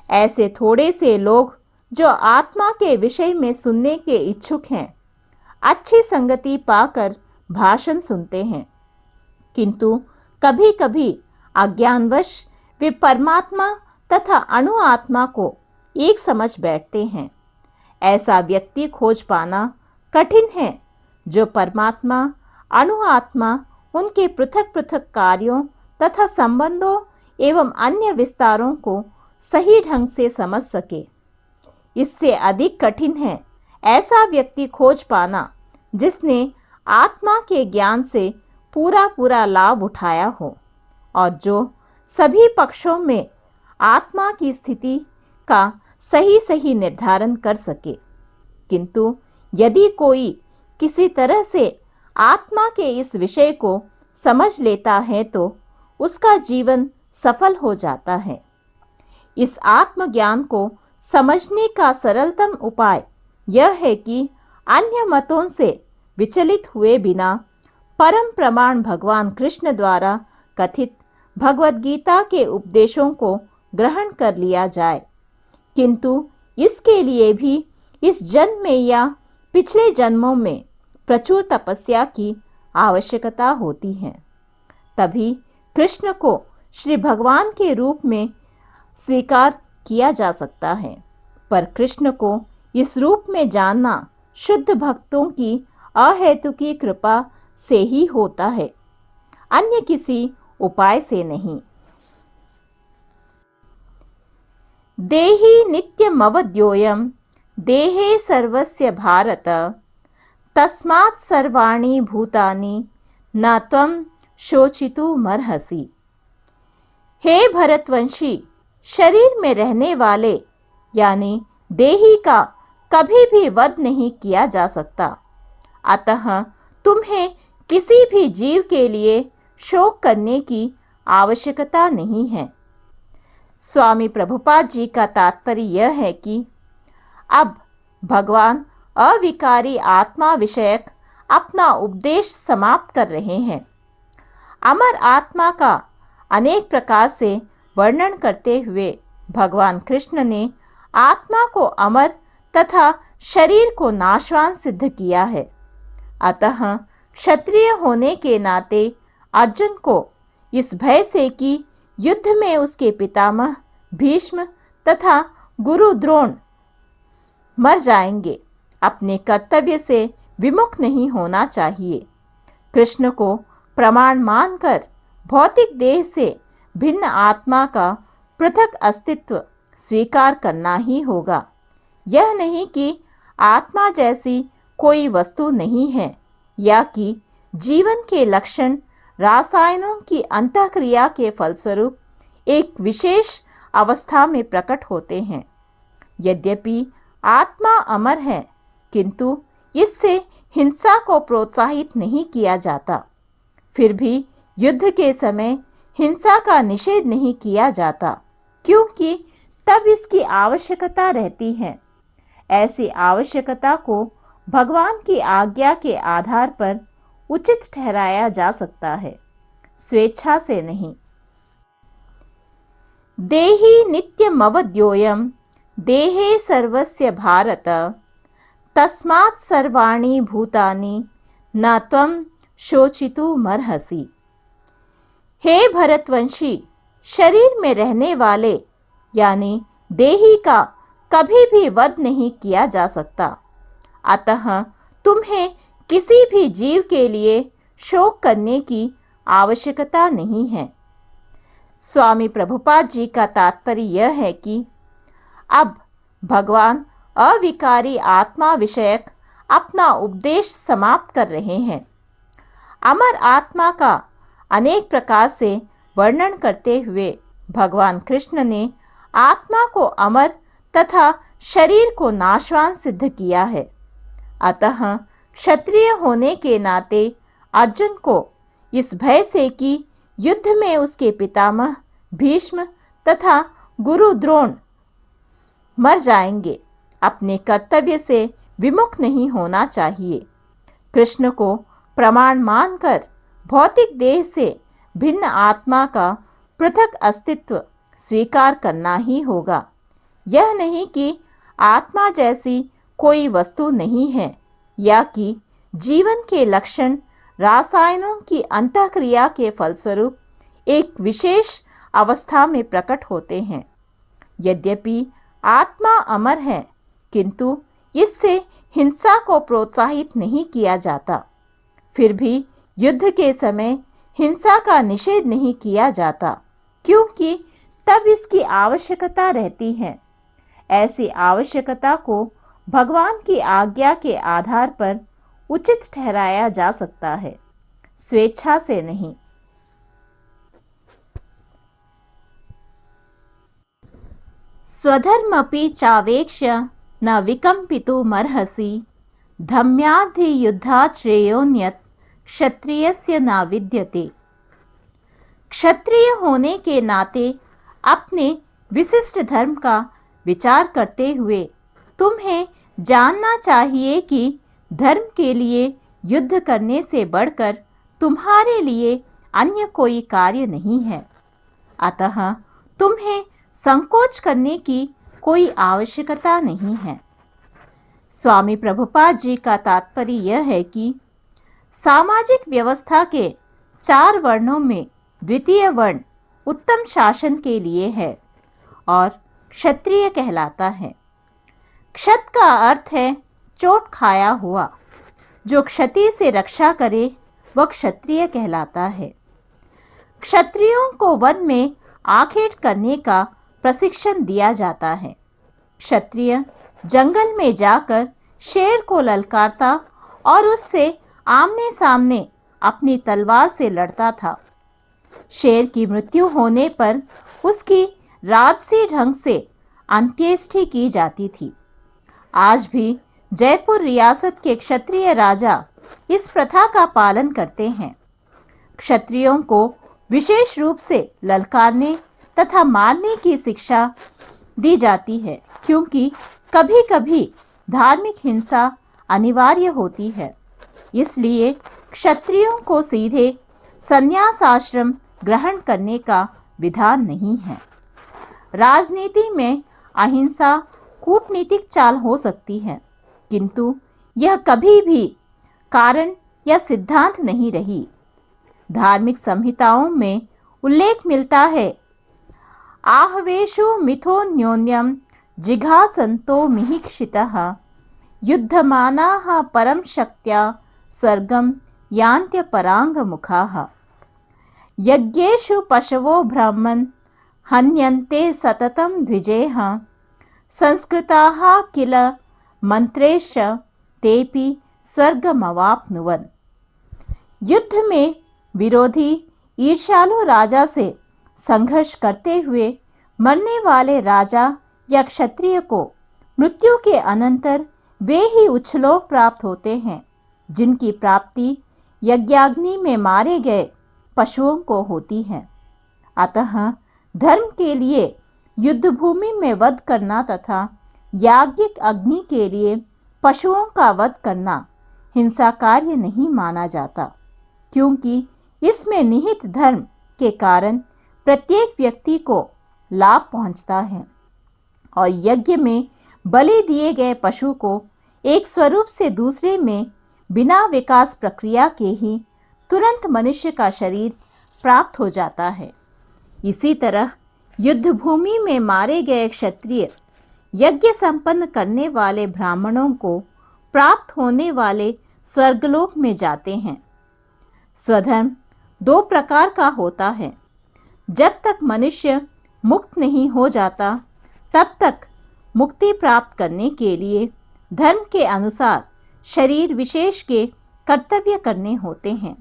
ऐसे थोड़े से लोग जो आत्मा के विषय में सुनने के इच्छुक हैं, अच्छी संगति पाकर भाषण सुनते हैं, किंतु कभी कभी अज्ञानवश वे परमात्मा तथा अणु आत्मा को एक समझ बैठते हैं। ऐसा व्यक्ति खोज पाना कठिन है जो परमात्मा अणु आत्मा उनके पृथक पृथक कार्यों तथा संबंधों एवं अन्य विस्तारों को सही ढंग से समझ सके। इससे अधिक कठिन है ऐसा व्यक्ति खोज पाना जिसने आत्मा के ज्ञान से पूरा पूरा लाभ उठाया हो और जो सभी पक्षों में आत्मा की स्थिति का सही सही निर्धारण कर सके। किंतु यदि कोई किसी तरह से आत्मा के इस विषय को समझ लेता है तो उसका जीवन सफल हो जाता है। इस आत्मज्ञान को समझने का सरलतम उपाय यह है कि अन्य मतों से विचलित हुए बिना परम प्रमाण भगवान कृष्ण द्वारा कथित भगवद गीता के उपदेशों को ग्रहण कर लिया जाए। किंतु इसके लिए भी इस जन्म में या पिछले जन्मों में प्रचुर तपस्या की आवश्यकता होती है। तभी कृष्ण को श्री भगवान के रूप में स्वीकार किया जा सकता है। पर कृष्ण को इस रूप में जानना शुद्ध भक्तों की अहेतुकी कृपा से ही होता है, अन्य किसी उपाय से नहीं। देहि नित्यमवद्योयं देहे सर्वस्य भारत तस्मात् सर्वाणि भूतानि न त्वं शोचितुमर्हसि। हे भरतवंशी, शरीर में रहने वाले यानी देही का कभी भी वध नहीं किया जा सकता, अतः तुम्हें किसी भी जीव के लिए शोक करने की आवश्यकता नहीं है। स्वामी प्रभुपाद जी का तात्पर्य यह है कि अब भगवान अविकारी आत्मा विषयक अपना उपदेश समाप्त कर रहे हैं। अमर आत्मा का अनेक प्रकार से वर्णन करते हुए भगवान कृष्ण ने आत्मा को अमर तथा शरीर को नाशवान सिद्ध किया है। अतः क्षत्रिय होने के नाते अर्जुन को इस भय से कि युद्ध में उसके पितामह भीष्म तथा गुरु द्रोण मर जाएंगे, अपने कर्तव्य से विमुख नहीं होना चाहिए। कृष्ण को प्रमाण मानकर भौतिक देह से भिन्न आत्मा का पृथक अस्तित्व स्वीकार करना ही होगा। यह नहीं कि आत्मा जैसी कोई वस्तु नहीं है या कि जीवन के लक्षण रासायनों की अंतःक्रिया के फलस्वरूप एक विशेष अवस्था में प्रकट होते हैं। यद्यपि आत्मा अमर है, किंतु इससे हिंसा को प्रोत्साहित नहीं किया जाता। फिर भी युद्ध के समय हिंसा का निषेध नहीं किया जाता, क्योंकि तब इसकी आवश्यकता रहती है। ऐसी आवश्यकता को भगवान की आज्ञा के आधार पर उचित ठहराया जा सकता है, स्वेच्छा से नहीं। देहि नित्यमवद्योयं देहे सर्वस्य भारत तस्मात् सर्वाणि भूतानि न त्वं शोचितुमर्हसि। हे भरतवंशी, शरीर में रहने वाले यानी देही का कभी भी वध नहीं किया जा सकता, अतः तुम्हें किसी भी जीव के लिए शोक करने की आवश्यकता नहीं है। स्वामी प्रभुपाद जी का तात्पर्य यह है कि अब भगवान अविकारी आत्मा विषयक अपना उपदेश समाप्त कर रहे हैं। अमर आत्मा का अनेक प्रकार से वर्णन करते हुए भगवान कृष्ण ने आत्मा को अमर तथा शरीर को नाशवान सिद्ध किया है। अतः क्षत्रिय होने के नाते अर्जुन को इस भय से कि युद्ध में उसके पितामह भीष्म तथा गुरु द्रोण मर जाएंगे, अपने कर्तव्य से विमुख नहीं होना चाहिए। कृष्ण को प्रमाण मानकर भौतिक देह से भिन्न आत्मा का पृथक अस्तित्व स्वीकार करना ही होगा। यह नहीं कि आत्मा जैसी कोई वस्तु नहीं है या कि जीवन के लक्षण रासायनों की अंतःक्रिया के फलस्वरूप एक विशेष अवस्था में प्रकट होते हैं। यद्यपि आत्मा अमर है, किंतु इससे हिंसा को प्रोत्साहित नहीं किया जाता। फिर भी युद्ध के समय हिंसा का निषेध नहीं किया जाता, क्योंकि तब इसकी आवश्यकता रहती है। ऐसी आवश्यकता को भगवान की आज्ञा के आधार पर उचित ठहराया जा सकता है, स्वेच्छा से नहीं। स्वधर्मपि चावेक्ष्य न विकम्पितुमर्हसि, धम्यार्थी युद्धात् श्रेयोन्यत् क्षत्रियस्य न विद्यते। क्षत्रिय होने के नाते अपने विशिष्ट धर्म का विचार करते हुए तुम्हें जानना चाहिए कि धर्म के लिए युद्ध करने से बढ़कर तुम्हारे लिए अन्य कोई कार्य नहीं है। अतः तुम्हें संकोच करने की कोई आवश्यकता नहीं है। स्वामी प्रभुपाद जी का तात्पर्य यह है कि सामाजिक व्यवस्था के 4 वर्णों में द्वितीय वर्ण उत्तम शासन के लिए है और क्षत्रिय कहलाता है। क्षत का अर्थ है चोट खाया हुआ। जो क्षति से रक्षा करे वह क्षत्रिय कहलाता है। क्षत्रियों को वन में आखेट करने का प्रशिक्षण दिया जाता है। क्षत्रिय जंगल में जाकर शेर को ललकारता और उससे आमने सामने अपनी तलवार से लड़ता था। शेर की मृत्यु होने पर उसकी राजसी ढंग से अंत्येष्टि की जाती थी। आज भी जयपुर रियासत के क्षत्रिय राजा इस प्रथा का पालन करते हैं। क्षत्रियों को विशेष रूप से ललकारने तथा मारने की शिक्षा दी जाती है, क्योंकि कभी-कभी धार्मिक हिंसा अनिवार्य होती है। इसलिए क्षत्रियों को सीधे संन्यास आश्रम ग्रहण करने का विधान नहीं है। राजनीति में अहिंसा कूटनीतिक चाल हो सकती है, किंतु यह कभी भी कारण या सिद्धांत नहीं रही। धार्मिक संहिताओं में उल्लेख मिलता है, आहवेषु मिथो न्योन्यम जिघासन्तो मिहिक्षितः युद्धमानाः परम शक्त्या स्वर्गं यान्त्यपराङ्गमुखाः। यज्ञेषु पशवो ब्राह्मण हन्यन्ते सततं द्विजेः संस्कृताः किल मंत्रेश्च तेपि स्वर्गमवाप्नुवन्। युद्ध में विरोधी ईर्ष्यालु राजा से संघर्ष करते हुए मरने वाले राजा या क्षत्रिय को मृत्यु के अनंतर वे ही उच्छलोक प्राप्त होते हैं, जिनकी प्राप्ति यज्ञाग्नि में मारे गए पशुओं को होती है। अतः धर्म के लिए युद्ध भूमि में वध करना तथा याज्ञिक अग्नि के लिए पशुओं का वध करना हिंसा कार्य नहीं माना जाता, क्योंकि इसमें निहित धर्म के कारण प्रत्येक व्यक्ति को लाभ पहुंचता है और यज्ञ में बलि दिए गए पशु को एक स्वरूप से दूसरे में बिना विकास प्रक्रिया के ही तुरंत मनुष्य का शरीर प्राप्त हो जाता है। इसी तरह युद्ध भूमि में मारे गए क्षत्रिय यज्ञ संपन्न करने वाले ब्राह्मणों को प्राप्त होने वाले स्वर्गलोक में जाते हैं। स्वधर्म 2 प्रकार का होता है। जब तक मनुष्य मुक्त नहीं हो जाता, तब तक मुक्ति प्राप्त करने के लिए धर्म के अनुसार शरीर विशेष के कर्तव्य करने होते हैं।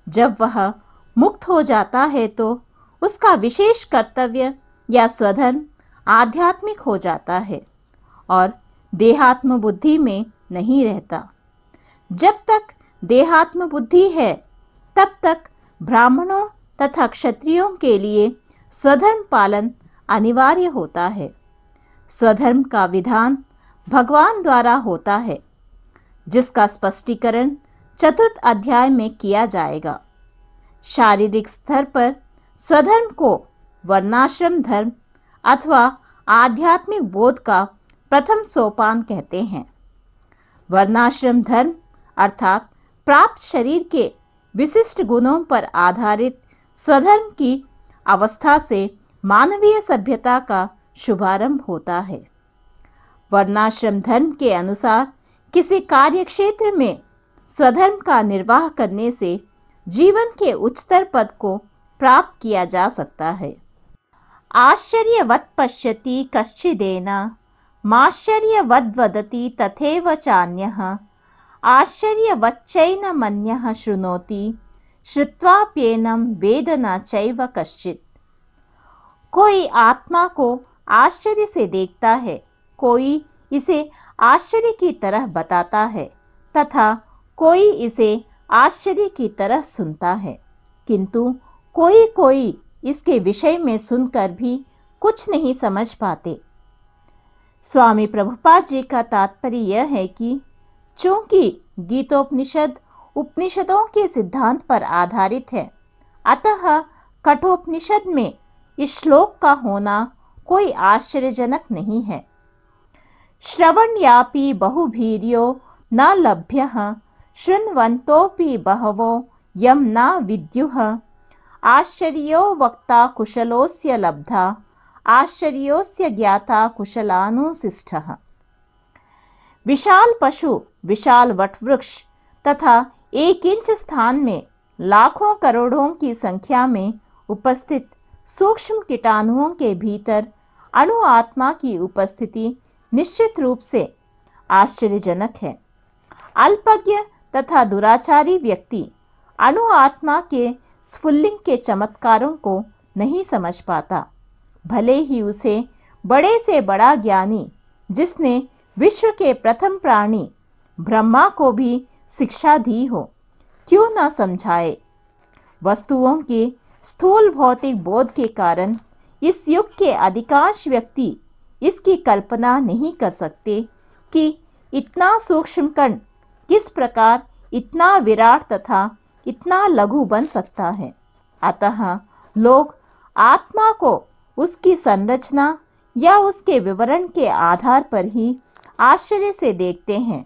जब वह मुक्त हो जाता है तो उसका विशेष कर्तव्य या स्वधर्म आध्यात्मिक हो जाता है और देहात्म बुद्धि में नहीं रहता। जब तक देहात्म बुद्धि है, तब तक ब्राह्मणों तथा क्षत्रियों के लिए स्वधर्म पालन अनिवार्य होता है। स्वधर्म का विधान भगवान द्वारा होता है, जिसका स्पष्टीकरण 4th अध्याय में किया जाएगा। शारीरिक स्तर पर स्वधर्म को वर्णाश्रम धर्म अथवा आध्यात्मिक बोध का प्रथम सोपान कहते हैं। वर्णाश्रम धर्म अर्थात प्राप्त शरीर के विशिष्ट गुणों पर आधारित स्वधर्म की अवस्था से मानवीय सभ्यता का शुभारंभ होता है। वर्णाश्रम धर्म के अनुसार किसी कार्य क्षेत्र में स्वधर्म का निर्वाह करने से जीवन के उच्चतर पद को प्राप्त किया जा सकता है। आश्चर्यवत् पश्यति कश्चिदेन माश्चर्यवद् वदति तथैव चान्यः आश्चर्यवच्चैन मन्यः शृणोति श्रुत्वाप्येनं वेद न चैव कश्चित्। कोई आत्मा को आश्चर्य से देखता है, कोई इसे आश्चर्य की तरह बताता है तथा कोई इसे आश्चर्य की तरह सुनता है, किंतु कोई कोई इसके विषय में सुनकर भी कुछ नहीं समझ पाते। स्वामी प्रभुपाद जी का तात्पर्य यह है कि चूंकि गीतोपनिषद उपनिषदों के सिद्धांत पर आधारित है, अतः कठोपनिषद में इस श्लोक का होना कोई आश्चर्यजनक नहीं है। श्रवण्यापि बहुभीर्यो न लभ्यः शृण्वन्तोऽपि बहवो यं न विद्युः आश्चर्यो वक्ता कुशलोस्य लब्धा आश्चर्योस्य ज्ञाता कुशलानुशिष्टः। विशाल पशु, विशाल वटवृक्ष तथा 1 इंच स्थान में लाखों करोड़ों की संख्या में उपस्थित सूक्ष्म कीटाणुओं के भीतर अणु आत्मा की उपस्थिति निश्चित रूप से आश्चर्यजनक है। अल्पज्ञ तथा दुराचारी व्यक्ति अणु आत्मा के स्फुल्लिंग के चमत्कारों को नहीं समझ पाता, भले ही उसे बड़े से बड़ा ज्ञानी, जिसने विश्व के प्रथम प्राणी ब्रह्मा को भी शिक्षा दी हो, क्यों न समझाए। वस्तुओं के स्थूल भौतिक बोध के कारण इस युग के अधिकांश व्यक्ति इसकी कल्पना नहीं कर सकते कि इतना सूक्ष्म कण किस प्रकार इतना विराट तथा इतना लघु बन सकता है। अतः लोग आत्मा को उसकी संरचना या उसके विवरण के आधार पर ही आश्चर्य से देखते हैं।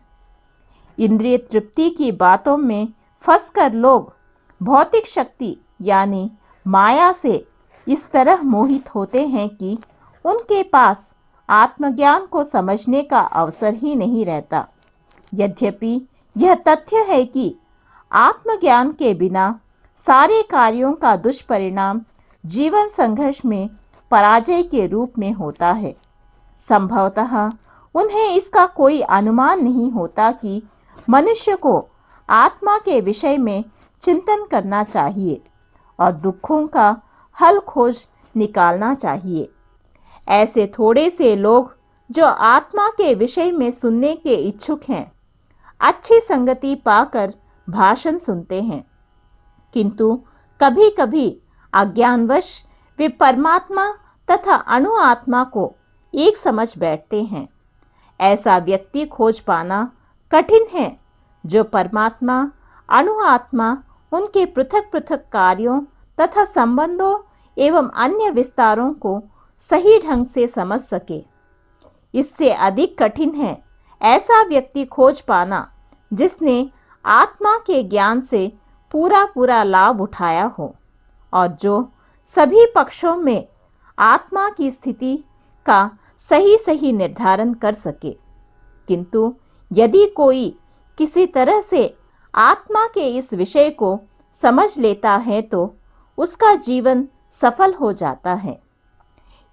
इंद्रिय तृप्ति की बातों में फंसकर लोग भौतिक शक्ति यानी माया से इस तरह मोहित होते हैं कि उनके पास आत्मज्ञान को समझने का अवसर ही नहीं रहता। यद्यपि यह तथ्य है कि आत्मज्ञान के बिना सारे कार्यों का दुष्परिणाम जीवन संघर्ष में पराजय के रूप में होता है। संभवतः उन्हें इसका कोई अनुमान नहीं होता कि मनुष्य को आत्मा के विषय में चिंतन करना चाहिए और दुखों का हल खोज निकालना चाहिए। ऐसे थोड़े से लोग जो आत्मा के विषय में सुनने के इच्छुक हैं, अच्छी संगति पाकर भाषण सुनते हैं, किंतु कभी कभी अज्ञानवश वे परमात्मा तथा अणु आत्मा को एक समझ बैठते हैं। ऐसा व्यक्ति खोज पाना कठिन है जो परमात्मा, अणु आत्मा, उनके पृथक पृथक कार्यों तथा संबंधों एवं अन्य विस्तारों को सही ढंग से समझ सके। इससे अधिक कठिन है ऐसा व्यक्ति खोज पाना जिसने आत्मा के ज्ञान से पूरा पूरा लाभ उठाया हो और जो सभी पक्षों में आत्मा की स्थिति का सही सही निर्धारण कर सके। किंतु यदि कोई किसी तरह से आत्मा के इस विषय को समझ लेता है तो उसका जीवन सफल हो जाता है।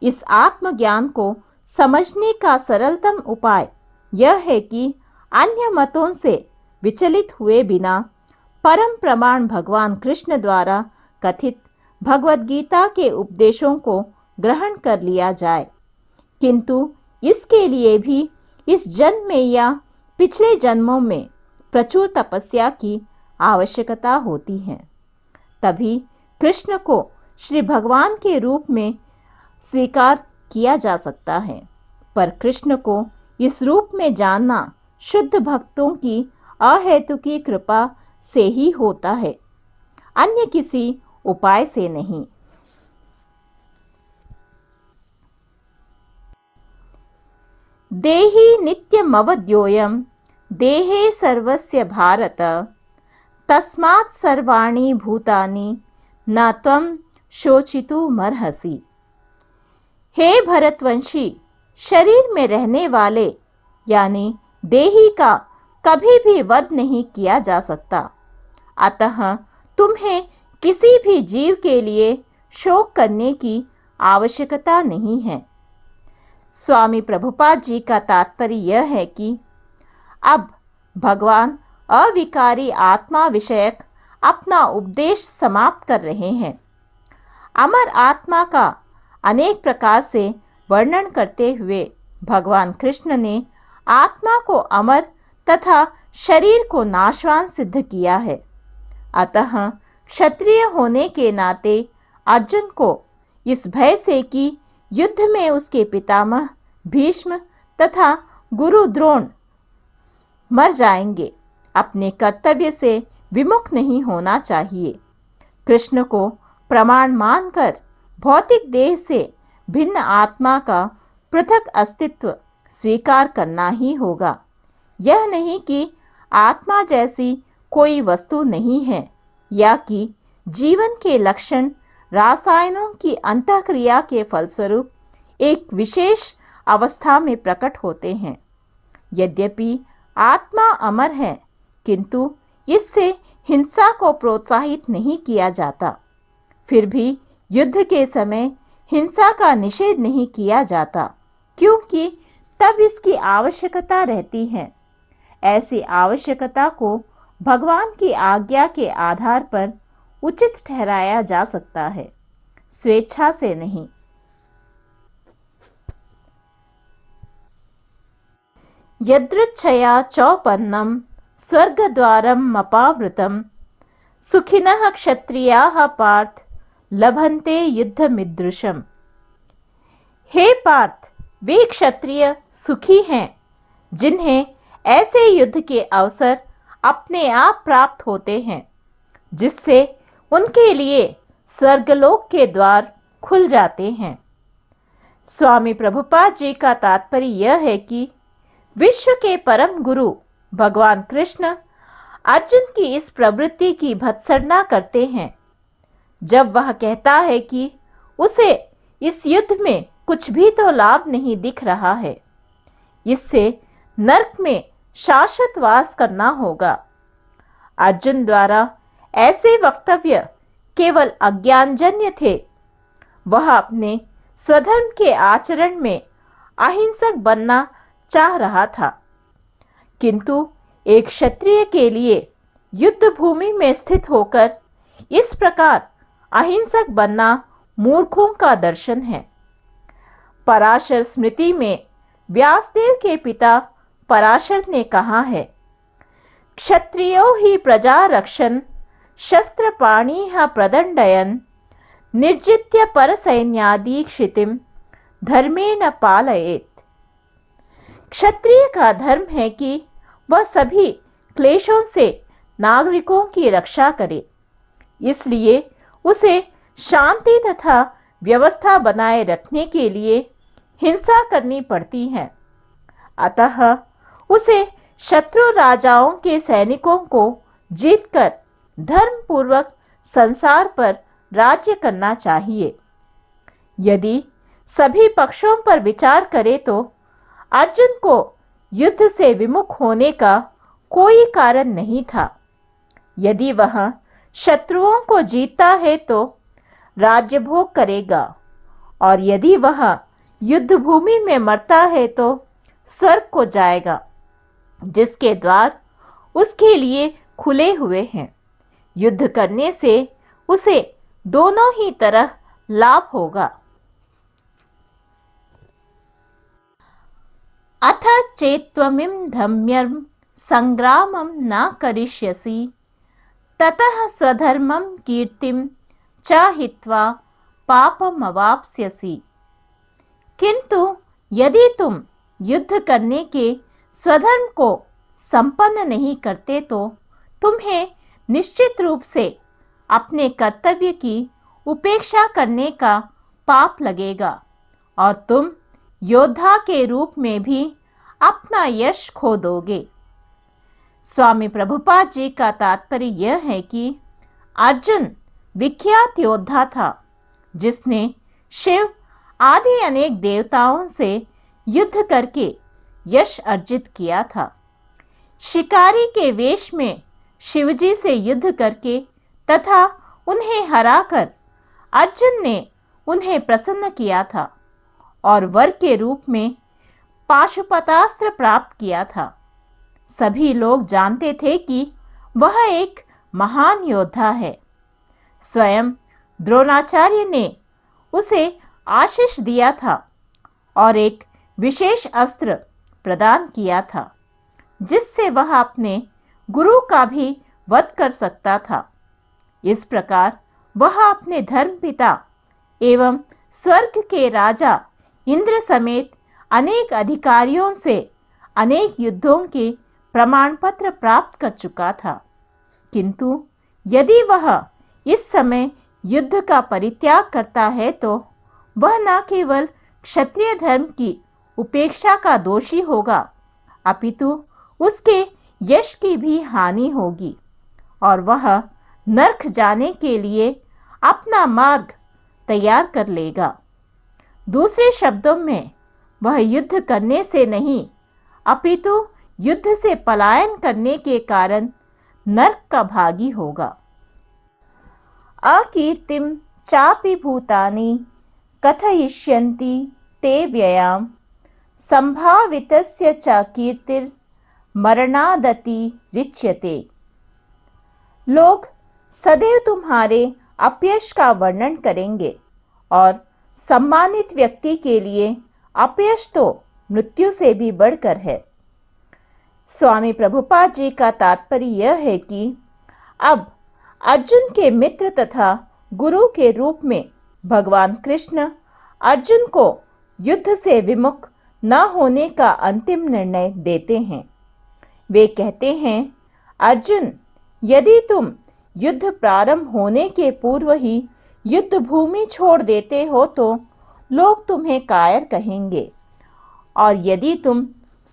इस आत्मज्ञान को समझने का सरलतम उपाय यह है कि अन्य मतों से विचलित हुए बिना परम प्रमाण भगवान कृष्ण द्वारा कथित भगवद गीता के उपदेशों को ग्रहण कर लिया जाए। किंतु इसके लिए भी इस जन्म में या पिछले जन्मों में प्रचुर तपस्या की आवश्यकता होती है। तभी कृष्ण को श्री भगवान के रूप में स्वीकार किया जा सकता है। पर कृष्ण को इस रूप में जानना शुद्ध भक्तों की अहेतुकी कृपा से ही होता है, अन्य किसी उपाय से नहीं। देहि नित्यमवद्योयं देहे सर्वस्य भारत तस्मात् सर्वाणि भूतानि न त्वं शोचितुमर्हसि। हे भरतवंशी, शरीर में रहने वाले यानी देही का कभी भी वध नहीं किया जा सकता, अतः तुम्हें किसी भी जीव के लिए शोक करने की आवश्यकता नहीं है। स्वामी प्रभुपाद जी का तात्पर्य यह है कि अब भगवान अविकारी आत्मा विषयक अपना उपदेश समाप्त कर रहे हैं। अमर आत्मा का अनेक प्रकार से वर्णन करते हुए भगवान कृष्ण ने आत्मा को अमर तथा शरीर को नाशवान सिद्ध किया है। अतः क्षत्रिय होने के नाते अर्जुन को इस भय से कि युद्ध में उसके पितामह भीष्म तथा गुरु द्रोण मर जाएंगे, अपने कर्तव्य से विमुख नहीं होना चाहिए। कृष्ण को प्रमाण मानकर भौतिक देह से भिन्न आत्मा का पृथक अस्तित्व स्वीकार करना ही होगा। यह नहीं कि आत्मा जैसी कोई वस्तु नहीं है या कि जीवन के लक्षण रासायनों की अंतःक्रिया के फलस्वरूप एक विशेष अवस्था में प्रकट होते हैं। यद्यपि आत्मा अमर है, किंतु इससे हिंसा को प्रोत्साहित नहीं किया जाता। फिर भी युद्ध के समय हिंसा का निषेध नहीं किया जाता, क्योंकि तब इसकी आवश्यकता रहती है। ऐसी आवश्यकता को भगवान की आज्ञा के आधार पर उचित ठहराया जा सकता है, स्वेच्छा से नहीं। यदृच्छया चौपन्नम स्वर्गद्वारम अपावृतम सुखिनः क्षत्रियाः पार्थ लभन्ते युद्धमिदृशम। हे पार्थ, वे क्षत्रिय सुखी हैं जिन्हें ऐसे युद्ध के अवसर अपने आप प्राप्त होते हैं, जिससे उनके लिए स्वर्गलोक के द्वार खुल जाते हैं। स्वामी प्रभुपाद जी का तात्पर्य यह है कि विश्व के परम गुरु भगवान कृष्ण अर्जुन की इस प्रवृत्ति की भत्सना करते हैं, जब वह कहता है कि उसे इस युद्ध में कुछ भी तो लाभ नहीं दिख रहा है, इससे नरक में शाश्वत वास करना होगा। अर्जुन द्वारा ऐसे वक्तव्य केवल अज्ञानजन्य थे। वह अपने स्वधर्म के आचरण में अहिंसक बनना चाह रहा था, किंतु एक क्षत्रिय के लिए युद्ध भूमि में स्थित होकर इस प्रकार अहिंसक बनना मूर्खों का दर्शन है। पराशर स्मृति में व्यासदेव के पिता पराशर ने कहा है, क्षत्रियो हि प्रजा रक्षन् शस्त्र पाणिः प्रदंडयन् निर्जित्य पर सैन्यादि क्षितिम धर्मेण पालयेत्। क्षत्रिय का धर्म है कि वह सभी क्लेशों से नागरिकों की रक्षा करे, इसलिए उसे शांति तथा व्यवस्था बनाए रखने के लिए हिंसा करनी पड़ती है। अतः उसे शत्रु राजाओं के सैनिकों को जीतकर धर्मपूर्वक संसार पर राज्य करना चाहिए। यदि सभी पक्षों पर विचार करें तो अर्जुन को युद्ध से विमुख होने का कोई कारण नहीं था। यदि वह शत्रुओं को जीतता है तो राज्य भोग करेगा, और यदि वह युद्ध भूमि में मरता है तो स्वर्ग को जाएगा, जिसके द्वार उसके लिए खुले हुए हैं। युद्ध करने से उसे दोनों ही तरह लाभ होगा। अथ चेत्त्वमिं धम्यं संग्रामं न करिष्यसि ततः स्वधर्मं कीर्तिं च हित्वा पापमवाप्स्यसि। किंतु यदि तुम युद्ध करने के स्वधर्म को संपन्न नहीं करते तो तुम्हें निश्चित रूप से अपने कर्तव्य की उपेक्षा करने का पाप लगेगा, और तुम योद्धा के रूप में भी अपना यश खो दोगे। स्वामी प्रभुपाद जी का तात्पर्य यह है कि अर्जुन विख्यात योद्धा था, जिसने शिव आदि अनेक देवताओं से युद्ध करके यश अर्जित किया था। शिकारी के वेश में शिवजी से युद्ध करके तथा उन्हें हराकर अर्जुन ने उन्हें प्रसन्न किया था और वर के रूप में पाशुपतास्त्र प्राप्त किया था। सभी लोग जानते थे कि वह एक महान योद्धा है। स्वयं द्रोणाचार्य ने उसे आशीष दिया था और एक विशेष अस्त्र प्रदान किया था जिससे वह अपने गुरु का भी वध कर सकता था। इस प्रकार वह अपने धर्मपिता एवं स्वर्ग के राजा इंद्र समेत अनेक अधिकारियों से अनेक युद्धों के प्रमाण पत्र प्राप्त कर चुका था। किंतु यदि वह इस समय युद्ध का परित्याग करता है तो वह न केवल क्षत्रिय धर्म की उपेक्षा का दोषी होगा, अपितु उसके यश की भी हानि होगी और वह नरक जाने के लिए अपना मार्ग तैयार कर लेगा। दूसरे शब्दों में वह युद्ध करने से नहीं अपितु युद्ध से पलायन करने के कारण नरक का भागी होगा। अकीर्तिम चापि भूतानि कथयिष्यन्ति ते व्ययाम संभावितस्य च कीर्तिर मरणादति रिच्यते। लोग सदैव तुम्हारे अपयश का वर्णन करेंगे और सम्मानित व्यक्ति के लिए अपयश तो मृत्यु से भी बढ़कर है। स्वामी प्रभुपाद जी का तात्पर्य यह है कि अब अर्जुन के मित्र तथा गुरु के रूप में भगवान कृष्ण अर्जुन को युद्ध से विमुख न होने का अंतिम निर्णय देते हैं। वे कहते हैं, अर्जुन, यदि तुम युद्ध प्रारंभ होने के पूर्व ही युद्ध भूमि छोड़ देते हो तो लोग तुम्हें कायर कहेंगे, और यदि तुम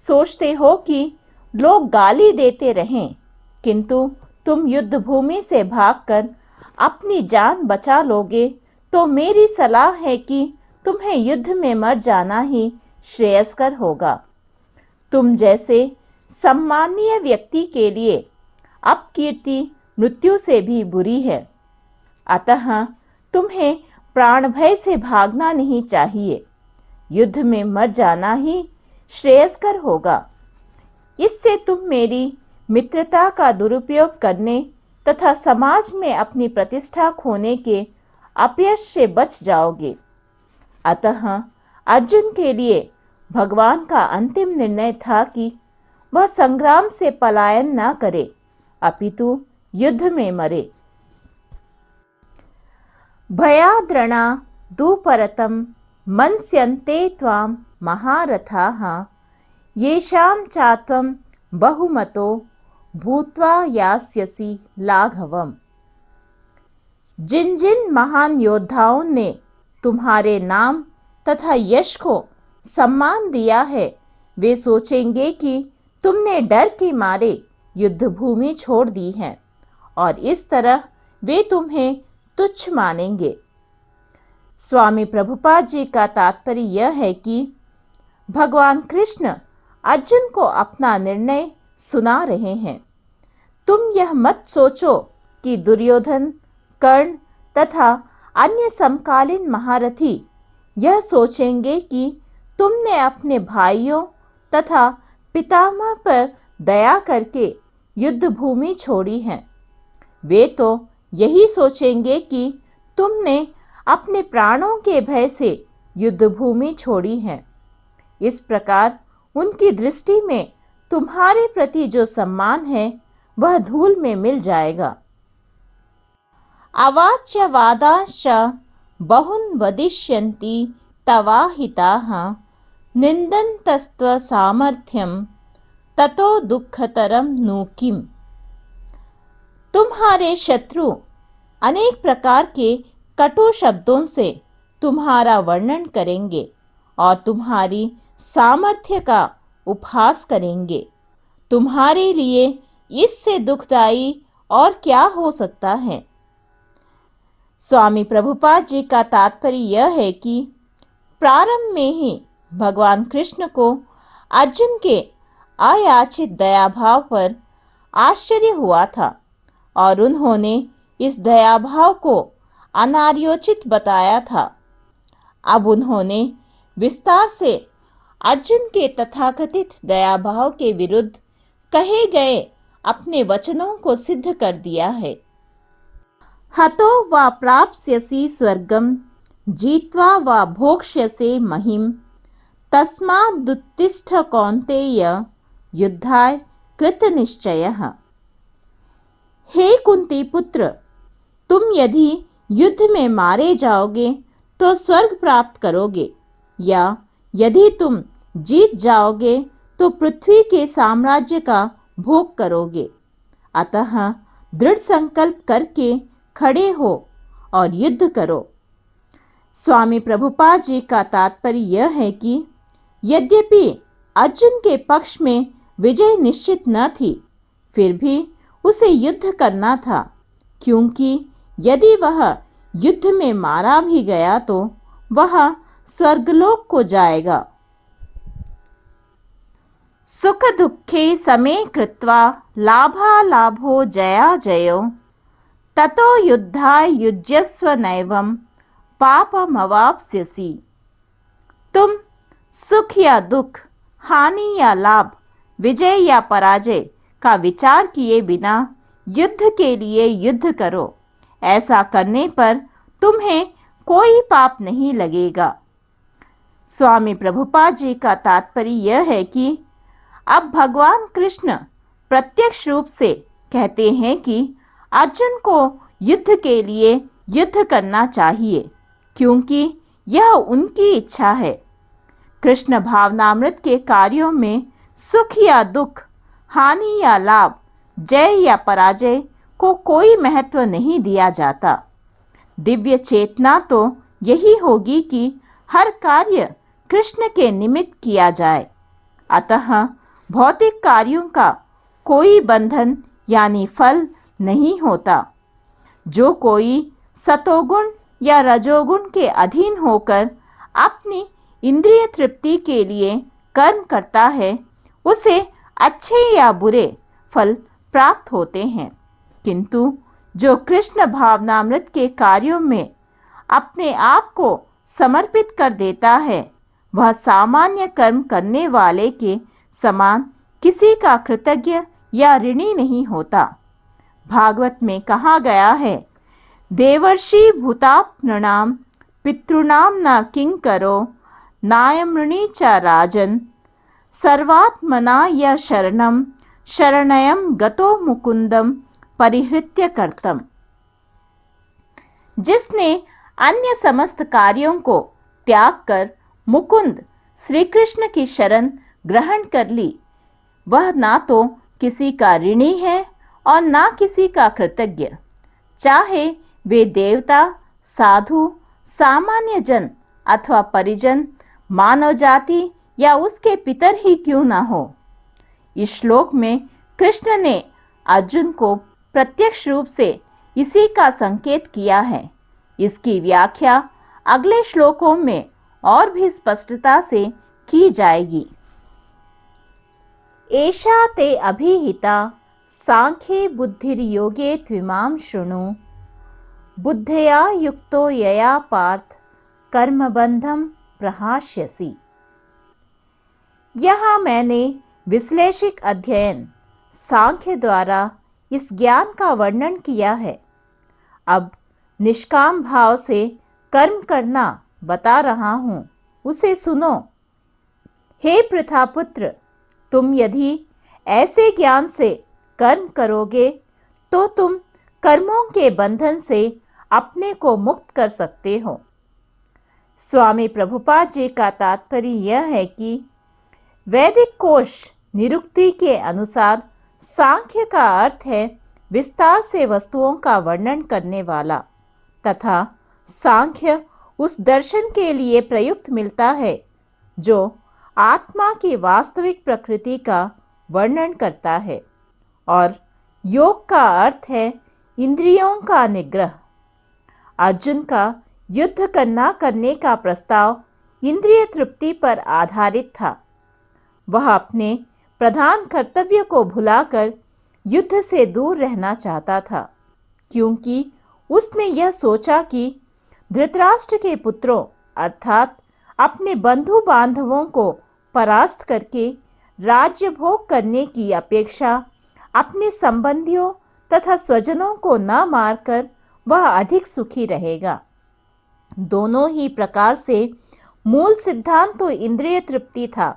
सोचते हो कि लोग गाली देते रहें किंतु तुम युद्ध भूमि से भागकर अपनी जान बचा लोगे तो मेरी सलाह है कि तुम्हें युद्ध में मर जाना ही श्रेयस्कर होगा। तुम जैसे सम्मानीय व्यक्ति के लिए अपकीर्ति मृत्यु से भी बुरी है, अतः तुम्हें प्राण भय से भागना नहीं चाहिए, युद्ध में मर जाना ही श्रेयस्कर होगा। इससे तुम मेरी मित्रता का दुरुपयोग करने तथा समाज में अपनी प्रतिष्ठा खोने के अपयश से बच जाओगे। अतः अर्जुन के लिए भगवान का अंतिम निर्णय था कि वह संग्राम से पलायन न करे अपितु युद्ध में मरे। भयाद्रणा दुपरतम मन्स्यन्ते त्वां महारथाः येषां चात्वं बहुमतो भूत्वा यास्यसि लाघवम्। जिन जिन महान योद्धाओं ने तुम्हारे नाम तथा यश को सम्मान दिया है वे सोचेंगे कि तुमने डर के मारे युद्ध भूमि छोड़ दी है और इस तरह वे तुम्हें तुच्छ मानेंगे। स्वामी प्रभुपाद जी का तात्पर्य यह है कि भगवान कृष्ण अर्जुन को अपना निर्णय सुना रहे हैं। तुम यह मत सोचो कि दुर्योधन, कर्ण तथा अन्य समकालीन महारथी यह सोचेंगे कि तुमने अपने भाइयों तथा पितामह पर दया करके युद्ध भूमि छोड़ी है। वे तो यही सोचेंगे कि तुमने अपने प्राणों के भय से युद्ध भूमि छोड़ी है। इस प्रकार उनकी दृष्टि में तुम्हारे प्रति जो सम्मान है वह धूल में मिल जाएगा। अवाच्य वादांश्च बहुन वदिष्यन्ति तवाहिताः निन्दन्तस्त्व सामर्थ्यम ततो दुःखतरम नु किम। तुम्हारे शत्रु अनेक प्रकार के कटु शब्दों से तुम्हारा वर्णन करेंगे और तुम्हारी सामर्थ्य का उपहास करेंगे। तुम्हारे लिए इससे दुखदाई और क्या हो सकता है। स्वामी प्रभुपाद जी का तात्पर्य यह है कि प्रारंभ में ही भगवान कृष्ण को अर्जुन के अयाचित दयाभाव पर आश्चर्य हुआ था और उन्होंने इस दयाभाव को अनार्योचित बताया था। अब उन्होंने विस्तार से अर्जुन के तथाकथित दयाभाव के विरुद्ध कहे गए अपने वचनों को सिद्ध कर दिया है। हतो वा प्राप्स्यसि स्वर्गम जीत्वा वा भोक्ष्यसे महिम तस्मादुत्तिष्ठ कौन्तेय युद्धाय कृतनिश्चयः। हे कुंती पुत्र, तुम यदि युद्ध में मारे जाओगे तो स्वर्ग प्राप्त करोगे, या यदि तुम जीत जाओगे तो पृथ्वी के साम्राज्य का भोग करोगे। अतः दृढ़ संकल्प करके खड़े हो और युद्ध करो। स्वामी प्रभुपाद जी का तात्पर्य यह है कि यद्यपि अर्जुन के पक्ष में विजय निश्चित न थी, फिर भी उसे युद्ध करना था, क्योंकि यदि वह युद्ध में मारा भी गया तो वह स्वर्गलोक को जाएगा। सुख दुखे समे कृत्वा लाभालाभो जया जयो ततो युद्धाय युज्यस्व नैवं पापमवाप्स्यसि। तुम सुख या दुख, हानि या लाभ, विजय या पराजय का विचार किए बिना युद्ध के लिए युद्ध करो। ऐसा करने पर तुम्हें कोई पाप नहीं लगेगा। स्वामी प्रभुपाद जी का तात्पर्य यह है कि अब भगवान कृष्ण प्रत्यक्ष रूप से कहते हैं कि अर्जुन को युद्ध के लिए युद्ध करना चाहिए, क्योंकि यह उनकी इच्छा है। कृष्ण भावनामृत के कार्यों में सुख या दुख, हानि या लाभ, जय या पराजय को कोई महत्व नहीं दिया जाता। दिव्य चेतना तो यही होगी कि हर कार्य कृष्ण के निमित्त किया जाए। अतः भौतिक कार्यों का कोई बंधन यानी फल नहीं होता। जो कोई सतोगुण या रजोगुण के अधीन होकर अपनी इंद्रिय तृप्ति के लिए कर्म करता है, उसे अच्छे या बुरे फल प्राप्त होते हैं। किंतु जो कृष्ण भावनामृत के कार्यों में अपने आप को समर्पित कर देता है, वह सामान्य कर्म करने वाले के समान किसी का कृतज्ञ या ऋणी नहीं होता। भागवत में कहा गया है, देवर्षि भूताप्नृणाम पितॄणाम न किंकरो नायमृणी च राजन सर्वात्मना य शरणम शरणयम गतो मुकुंदम परिहृत्य कर्तम। जिसने अन्य समस्त कार्यों को त्याग कर मुकुंद श्री कृष्ण की शरण ग्रहण कर ली, वह ना तो किसी का ऋणी है और ना किसी का कृतज्ञ। चाहे वे देवता, साधु, सामान्य जन अथवा परिजन, मानव जाति या उसके पितर ही क्यों ना हो। इस श्लोक में कृष्ण ने अर्जुन को प्रत्यक्ष रूप से इसी का संकेत किया है। इसकी व्याख्या अगले श्लोकों में और भी स्पष्टता से की जाएगी। एषा ते अभिहिता सांख्ये बुद्धिर्योगे त्विमां शृणु बुद्धया युक्तो यया पार्थ कर्मबंधम प्रहास्यसि। यहाँ मैंने विश्लेषिक अध्ययन सांख्य द्वारा इस ज्ञान का वर्णन किया है। अब निष्काम भाव से कर्म करना बता रहा हूँ, उसे सुनो। हे प्रथापुत्र, तुम यदि ऐसे ज्ञान से कर्म करोगे तो तुम कर्मों के बंधन से अपने को मुक्त कर सकते हो। स्वामी प्रभुपाद जी का तात्पर्य यह है कि वैदिक कोश निरुक्ति के अनुसार सांख्य का अर्थ है विस्तार से वस्तुओं का वर्णन करने वाला, तथा सांख्य उस दर्शन के लिए प्रयुक्त मिलता है जो आत्मा की वास्तविक प्रकृति का वर्णन करता है, और योग का अर्थ है इंद्रियों का निग्रह। अर्जुन का युद्ध करने का प्रस्ताव इंद्रिय तृप्ति पर आधारित था। वह अपने प्रधान कर्तव्य को भुलाकर युद्ध से दूर रहना चाहता था, क्योंकि उसने यह सोचा कि धृतराष्ट्र के पुत्रों अर्थात अपने बंधु बांधवों को परास्त करके राज्य भोग करने की अपेक्षा अपने संबंधियों तथा स्वजनों को न मारकर वह अधिक सुखी रहेगा। दोनों ही प्रकार से मूल सिद्धांत तो इंद्रिय तृप्ति था।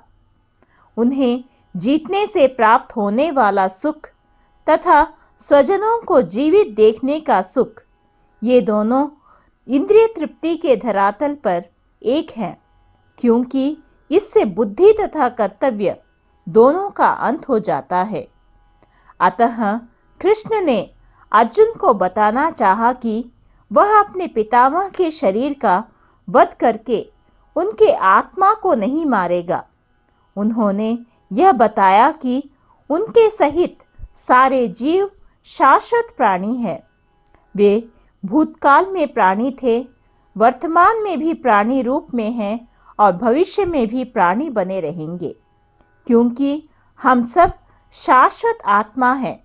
उन्हें जीतने से प्राप्त होने वाला सुख तथा स्वजनों को जीवित देखने का सुख, ये दोनों इंद्रिय तृप्ति के धरातल पर एक हैं, क्योंकि इससे बुद्धि तथा कर्तव्य दोनों का अंत हो जाता है। अतः कृष्ण ने अर्जुन को बताना चाहा कि वह अपने पितामह के शरीर का वध करके उनके आत्मा को नहीं मारेगा। उन्होंने यह बताया कि उनके सहित सारे जीव शाश्वत प्राणी हैं। वे भूतकाल में प्राणी थे, वर्तमान में भी प्राणी रूप में हैं और भविष्य में भी प्राणी बने रहेंगे, क्योंकि हम सब शाश्वत आत्मा हैं।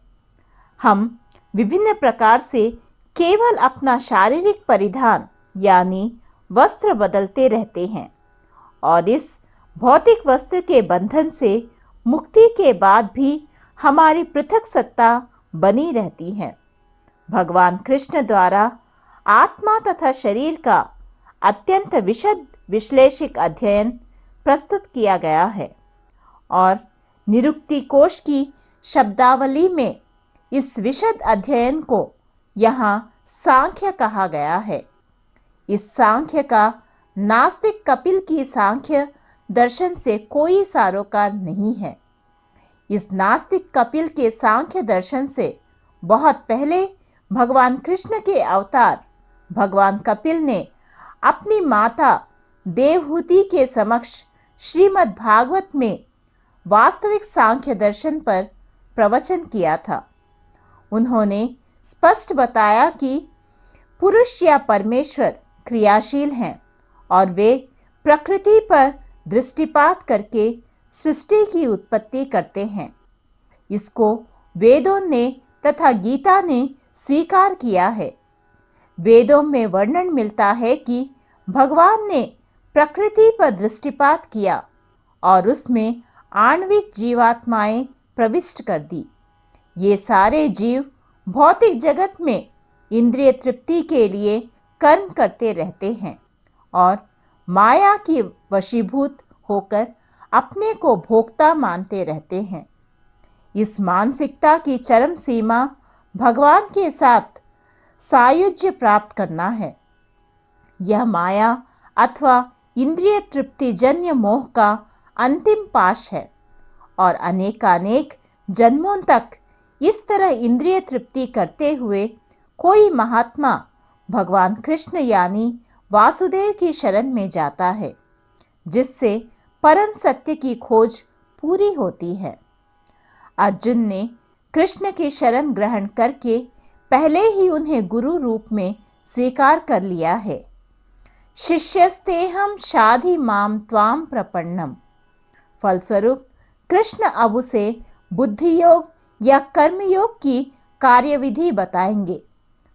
हम विभिन्न प्रकार से केवल अपना शारीरिक परिधान यानी वस्त्र बदलते रहते हैं और इस भौतिक वस्त्र के बंधन से मुक्ति के बाद भी हमारी पृथक सत्ता बनी रहती है। भगवान कृष्ण द्वारा आत्मा तथा शरीर का अत्यंत विशद विश्लेषिक अध्ययन प्रस्तुत किया गया है और निरुक्ति कोश की शब्दावली में इस विशद अध्ययन को यहाँ सांख्य कहा गया है। इस सांख्य का नास्तिक कपिल की सांख्य दर्शन से कोई सरोकार नहीं है। इस नास्तिक कपिल के सांख्य दर्शन से बहुत पहले भगवान कृष्ण के अवतार भगवान कपिल ने अपनी माता देवहूति के समक्ष श्रीमद् भागवत में वास्तविक सांख्य दर्शन पर प्रवचन किया था। उन्होंने स्पष्ट बताया कि पुरुष या परमेश्वर क्रियाशील हैं और वे प्रकृति पर दृष्टिपात करके सृष्टि की उत्पत्ति करते हैं। इसको वेदों ने तथा गीता ने स्वीकार किया है। वेदों में वर्णन मिलता है कि भगवान ने प्रकृति पर दृष्टिपात किया और उसमें आणविक जीवात्माएं प्रविष्ट कर दी। ये सारे जीव भौतिक जगत में इंद्रिय तृप्ति के लिए कर्म करते रहते हैं और माया की वशीभूत होकर अपने को भोक्ता मानते रहते हैं। इस मानसिकता की चरम सीमा भगवान के साथ सायुज्य प्राप्त करना है। यह माया अथवा इंद्रिय तृप्तिजन्य मोह का अंतिम पाश है और अनेकानेक जन्मों तक इस तरह इंद्रिय तृप्ति करते हुए कोई महात्मा भगवान कृष्ण यानी वासुदेव की शरण में जाता है, जिससे परम सत्य की खोज पूरी होती है। अर्जुन ने कृष्ण की शरण ग्रहण करके पहले ही उन्हें गुरु रूप में स्वीकार कर लिया है। शिष्यस्तेहम शाधि माम त्वाम प्रपन्नम। फलस्वरूप कृष्ण अब उसे बुद्धि योग या कर्मयोग की कार्यविधि बताएंगे,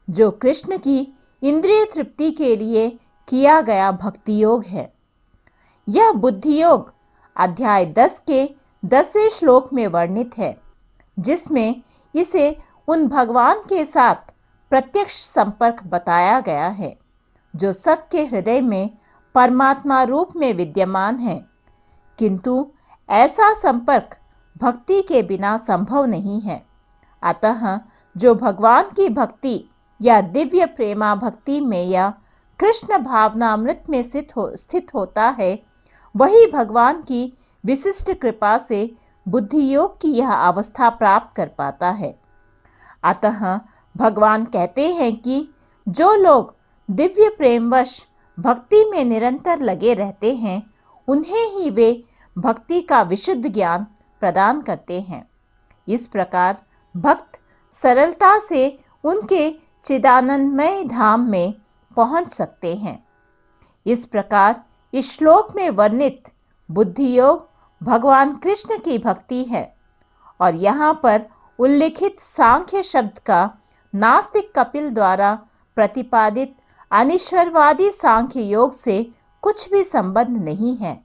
जो कृष्ण की इंद्रिय तृप्ति के लिए किया गया भक्ति योग है। यह बुद्धि योग अध्याय 10 के 10वें श्लोक में वर्णित है, जिसमें इसे उन भगवान के साथ प्रत्यक्ष संपर्क बताया गया है जो सबके हृदय में परमात्मा रूप में विद्यमान है, किंतु ऐसा संपर्क भक्ति के बिना संभव नहीं है। अतः जो भगवान की भक्ति या दिव्य प्रेमा भक्ति में या कृष्ण भावनामृत में स्थित होता है, वही भगवान की विशिष्ट कृपा से बुद्धि योग की यह अवस्था प्राप्त कर पाता है। अतः भगवान कहते हैं कि जो लोग दिव्य प्रेमवश भक्ति में निरंतर लगे रहते हैं, उन्हें ही वे भक्ति का विशुद्ध ज्ञान प्रदान करते हैं। इस प्रकार भक्त सरलता से उनके चिदानंदमय धाम में पहुंच सकते हैं। इस प्रकार इस श्लोक में वर्णित बुद्धि योग भगवान कृष्ण की भक्ति है और यहाँ पर उल्लिखित सांख्य शब्द का नास्तिक कपिल द्वारा प्रतिपादित अनिश्वरवादी सांख्य योग से कुछ भी संबंध नहीं है।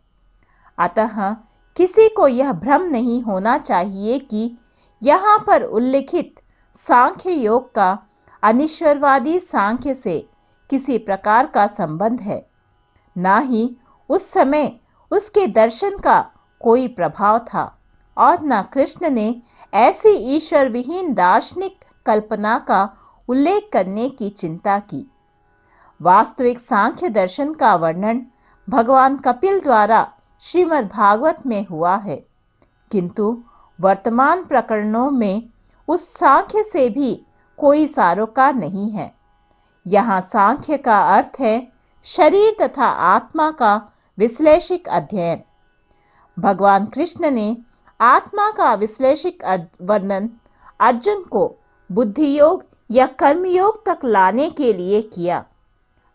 अतः किसी को यह भ्रम नहीं होना चाहिए कि यहाँ पर उल्लिखित सांख्य योग का अनिश्वरवादी सांख्य से किसी प्रकार का संबंध है, ना ही उस समय उसके दर्शन का कोई प्रभाव था और न कृष्ण ने ऐसी ईश्वर विहीन दार्शनिक कल्पना का उल्लेख करने की चिंता की। वास्तविक सांख्य दर्शन का वर्णन भगवान कपिल द्वारा श्रीमद् भागवत में हुआ है, किंतु वर्तमान प्रकरणों में उस सांख्य से भी कोई सारोकार नहीं है। यहाँ सांख्य का अर्थ है शरीर तथा आत्मा का विश्लेषिक अध्ययन। भगवान कृष्ण ने आत्मा का विश्लेषिक वर्णन अर्जुन को बुद्धि योग या कर्मयोग तक लाने के लिए किया।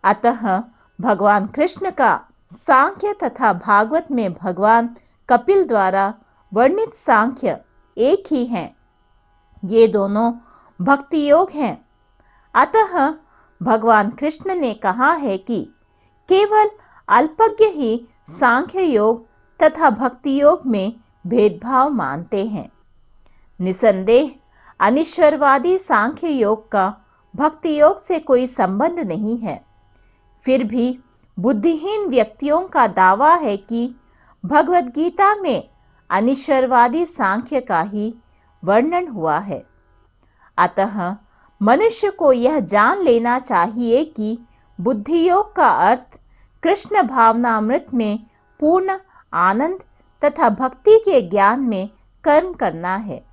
अतः भगवान कृष्ण का सांख्य तथा भागवत में भगवान कपिल द्वारा वर्णित सांख्य एक ही हैं। ये दोनों भक्ति योग हैं। अतः भगवान कृष्ण ने कहा है कि केवल अल्पज्ञ ही सांख्य योग तथा भक्ति योग में भेदभाव मानते हैं। निसंदेह अनिश्वरवादी सांख्य योग का भक्ति योग से कोई संबंध नहीं है। फिर भी बुद्धिहीन व्यक्तियों का दावा है कि भगवद गीता में अनिश्वरवादी सांख्य का ही वर्णन हुआ है। अतः मनुष्य को यह जान लेना चाहिए कि बुद्धि योग का अर्थ कृष्ण भावनामृत में पूर्ण आनंद तथा भक्ति के ज्ञान में कर्म करना है।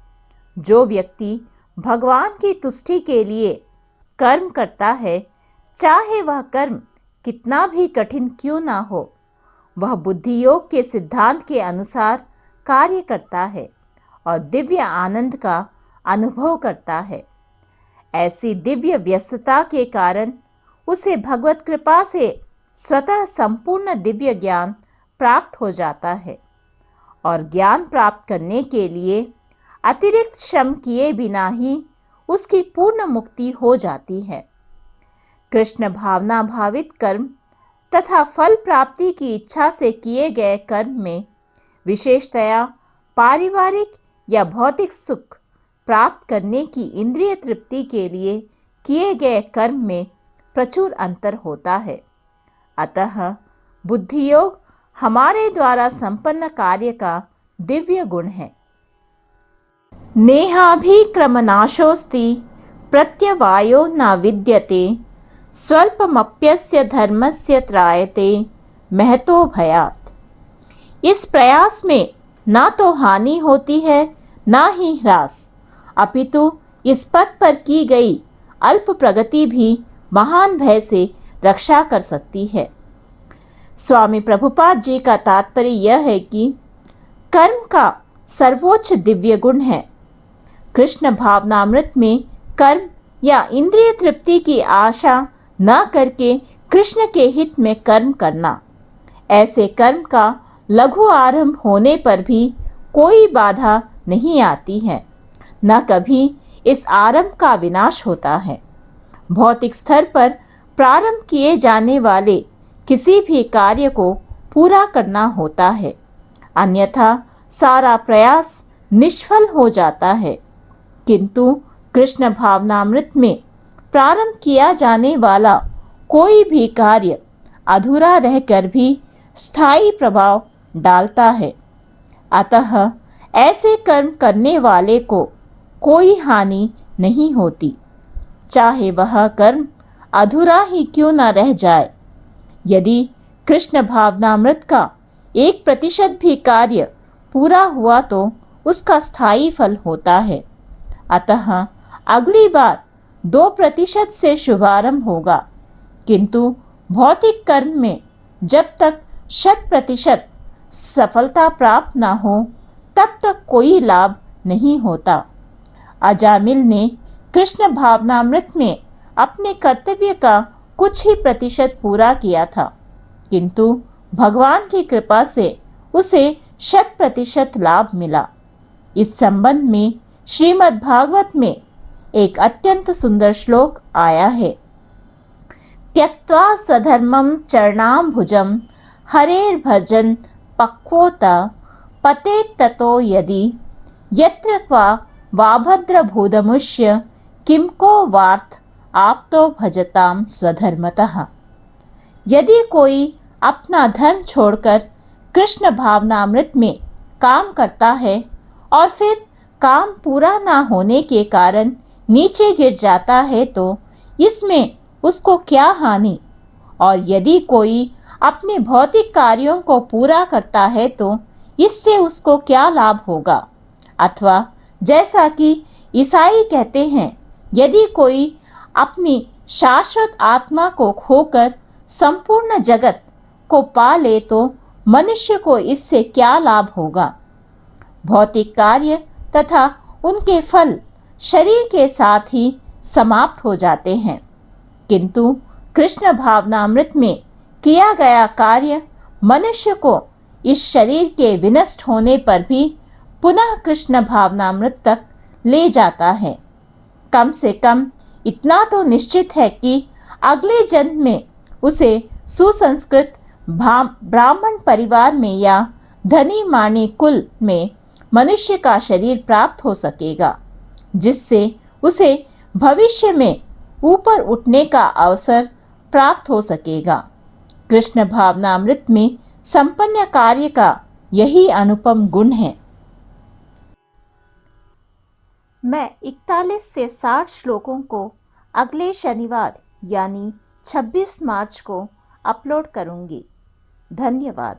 जो व्यक्ति भगवान की तुष्टि के लिए कर्म करता है, चाहे वह कर्म कितना भी कठिन क्यों ना हो, वह बुद्धि योग के सिद्धांत के अनुसार कार्य करता है और दिव्य आनंद का अनुभव करता है। ऐसी दिव्य व्यस्तता के कारण उसे भगवत कृपा से स्वतः संपूर्ण दिव्य ज्ञान प्राप्त हो जाता है और ज्ञान प्राप्त करने के लिए अतिरिक्त श्रम किए बिना ही उसकी पूर्ण मुक्ति हो जाती है। कृष्ण भावना भावित कर्म तथा फल प्राप्ति की इच्छा से किए गए कर्म में विशेषतया पारिवारिक या भौतिक सुख प्राप्त करने की इंद्रिय तृप्ति के लिए किए गए कर्म में प्रचुर अंतर होता है। अतः बुद्धि योग हमारे द्वारा संपन्न कार्य का दिव्य गुण है। नेहाभिक्रमनाशोस्ति प्रत्यवायो न विद्यते स्वल्पमप्यस्य धर्मस्य त्रायते महतो भयात्। इस प्रयास में ना तो हानि होती है ना ही ह्रास, अपितु इस पथ पर की गई अल्प प्रगति भी महान भय से रक्षा कर सकती है। स्वामी प्रभुपाद जी का तात्पर्य यह है कि कर्म का सर्वोच्च दिव्य गुण है। कृष्ण भावनामृत में कर्म या इंद्रिय तृप्ति की आशा न करके कृष्ण के हित में कर्म करना, ऐसे कर्म का लघु आरंभ होने पर भी कोई बाधा नहीं आती है, न कभी इस आरंभ का विनाश होता है। भौतिक स्तर पर प्रारंभ किए जाने वाले किसी भी कार्य को पूरा करना होता है, अन्यथा सारा प्रयास निष्फल हो जाता है। किंतु कृष्ण भावनामृत में प्रारंभ किया जाने वाला कोई भी कार्य अधूरा रहकर भी स्थायी प्रभाव डालता है। अतः ऐसे कर्म करने वाले को कोई हानि नहीं होती, चाहे वह कर्म अधूरा ही क्यों न रह जाए। यदि कृष्ण भावनामृत का 1% भी कार्य पूरा हुआ तो उसका स्थायी फल होता है। अतः अगली बार 2% से शुभारंभ होगा, किंतु भौतिक कर्म में जब तक 100% सफलता प्राप्त न हो तब तक कोई लाभ नहीं होता। अजामिल ने कृष्ण भावनामृत में अपने कर्तव्य का कुछ ही प्रतिशत पूरा किया था, किंतु भगवान की कृपा से उसे 100% लाभ मिला। इस संबंध में श्रीमद् भागवत में एक अत्यंत सुंदर श्लोक आया है। त्यक्त्वा स्वधर्मं चरणाम्बुजं हरेर्भजन् पक्वोता पतेत् ततो यदि यत्र क्वा वाभद्रभूतमुष्य किं को वार्थ आप्तो भजताम स्वधर्मतः। यदि कोई अपना धर्म छोड़कर कृष्ण भावनामृत में काम करता है और फिर काम पूरा ना होने के कारण नीचे गिर जाता है तो इसमें उसको क्या हानि, और यदि कोई अपने भौतिक कार्यों को पूरा करता है तो इससे उसको क्या लाभ होगा। अथवा जैसा कि ईसाई कहते हैं, यदि कोई अपनी शाश्वत आत्मा को खोकर संपूर्ण जगत को पा ले तो मनुष्य को इससे क्या लाभ होगा। भौतिक कार्य तथा उनके फल शरीर के साथ ही समाप्त हो जाते हैं, किंतु कृष्ण भावनामृत में किया गया कार्य मनुष्य को इस शरीर के विनष्ट होने पर भी पुनः कृष्ण भावनामृत तक ले जाता है। कम से कम इतना तो निश्चित है कि अगले जन्म में उसे सुसंस्कृत ब्राह्मण परिवार में या धनी मानी कुल में मनुष्य का शरीर प्राप्त हो सकेगा, जिससे उसे भविष्य में ऊपर उठने का अवसर प्राप्त हो सकेगा। कृष्ण भावनामृत में संपन्न कार्य का यही अनुपम गुण है। मैं 41 से 60 श्लोकों को अगले शनिवार यानी 26 मार्च को अपलोड करूंगी। धन्यवाद।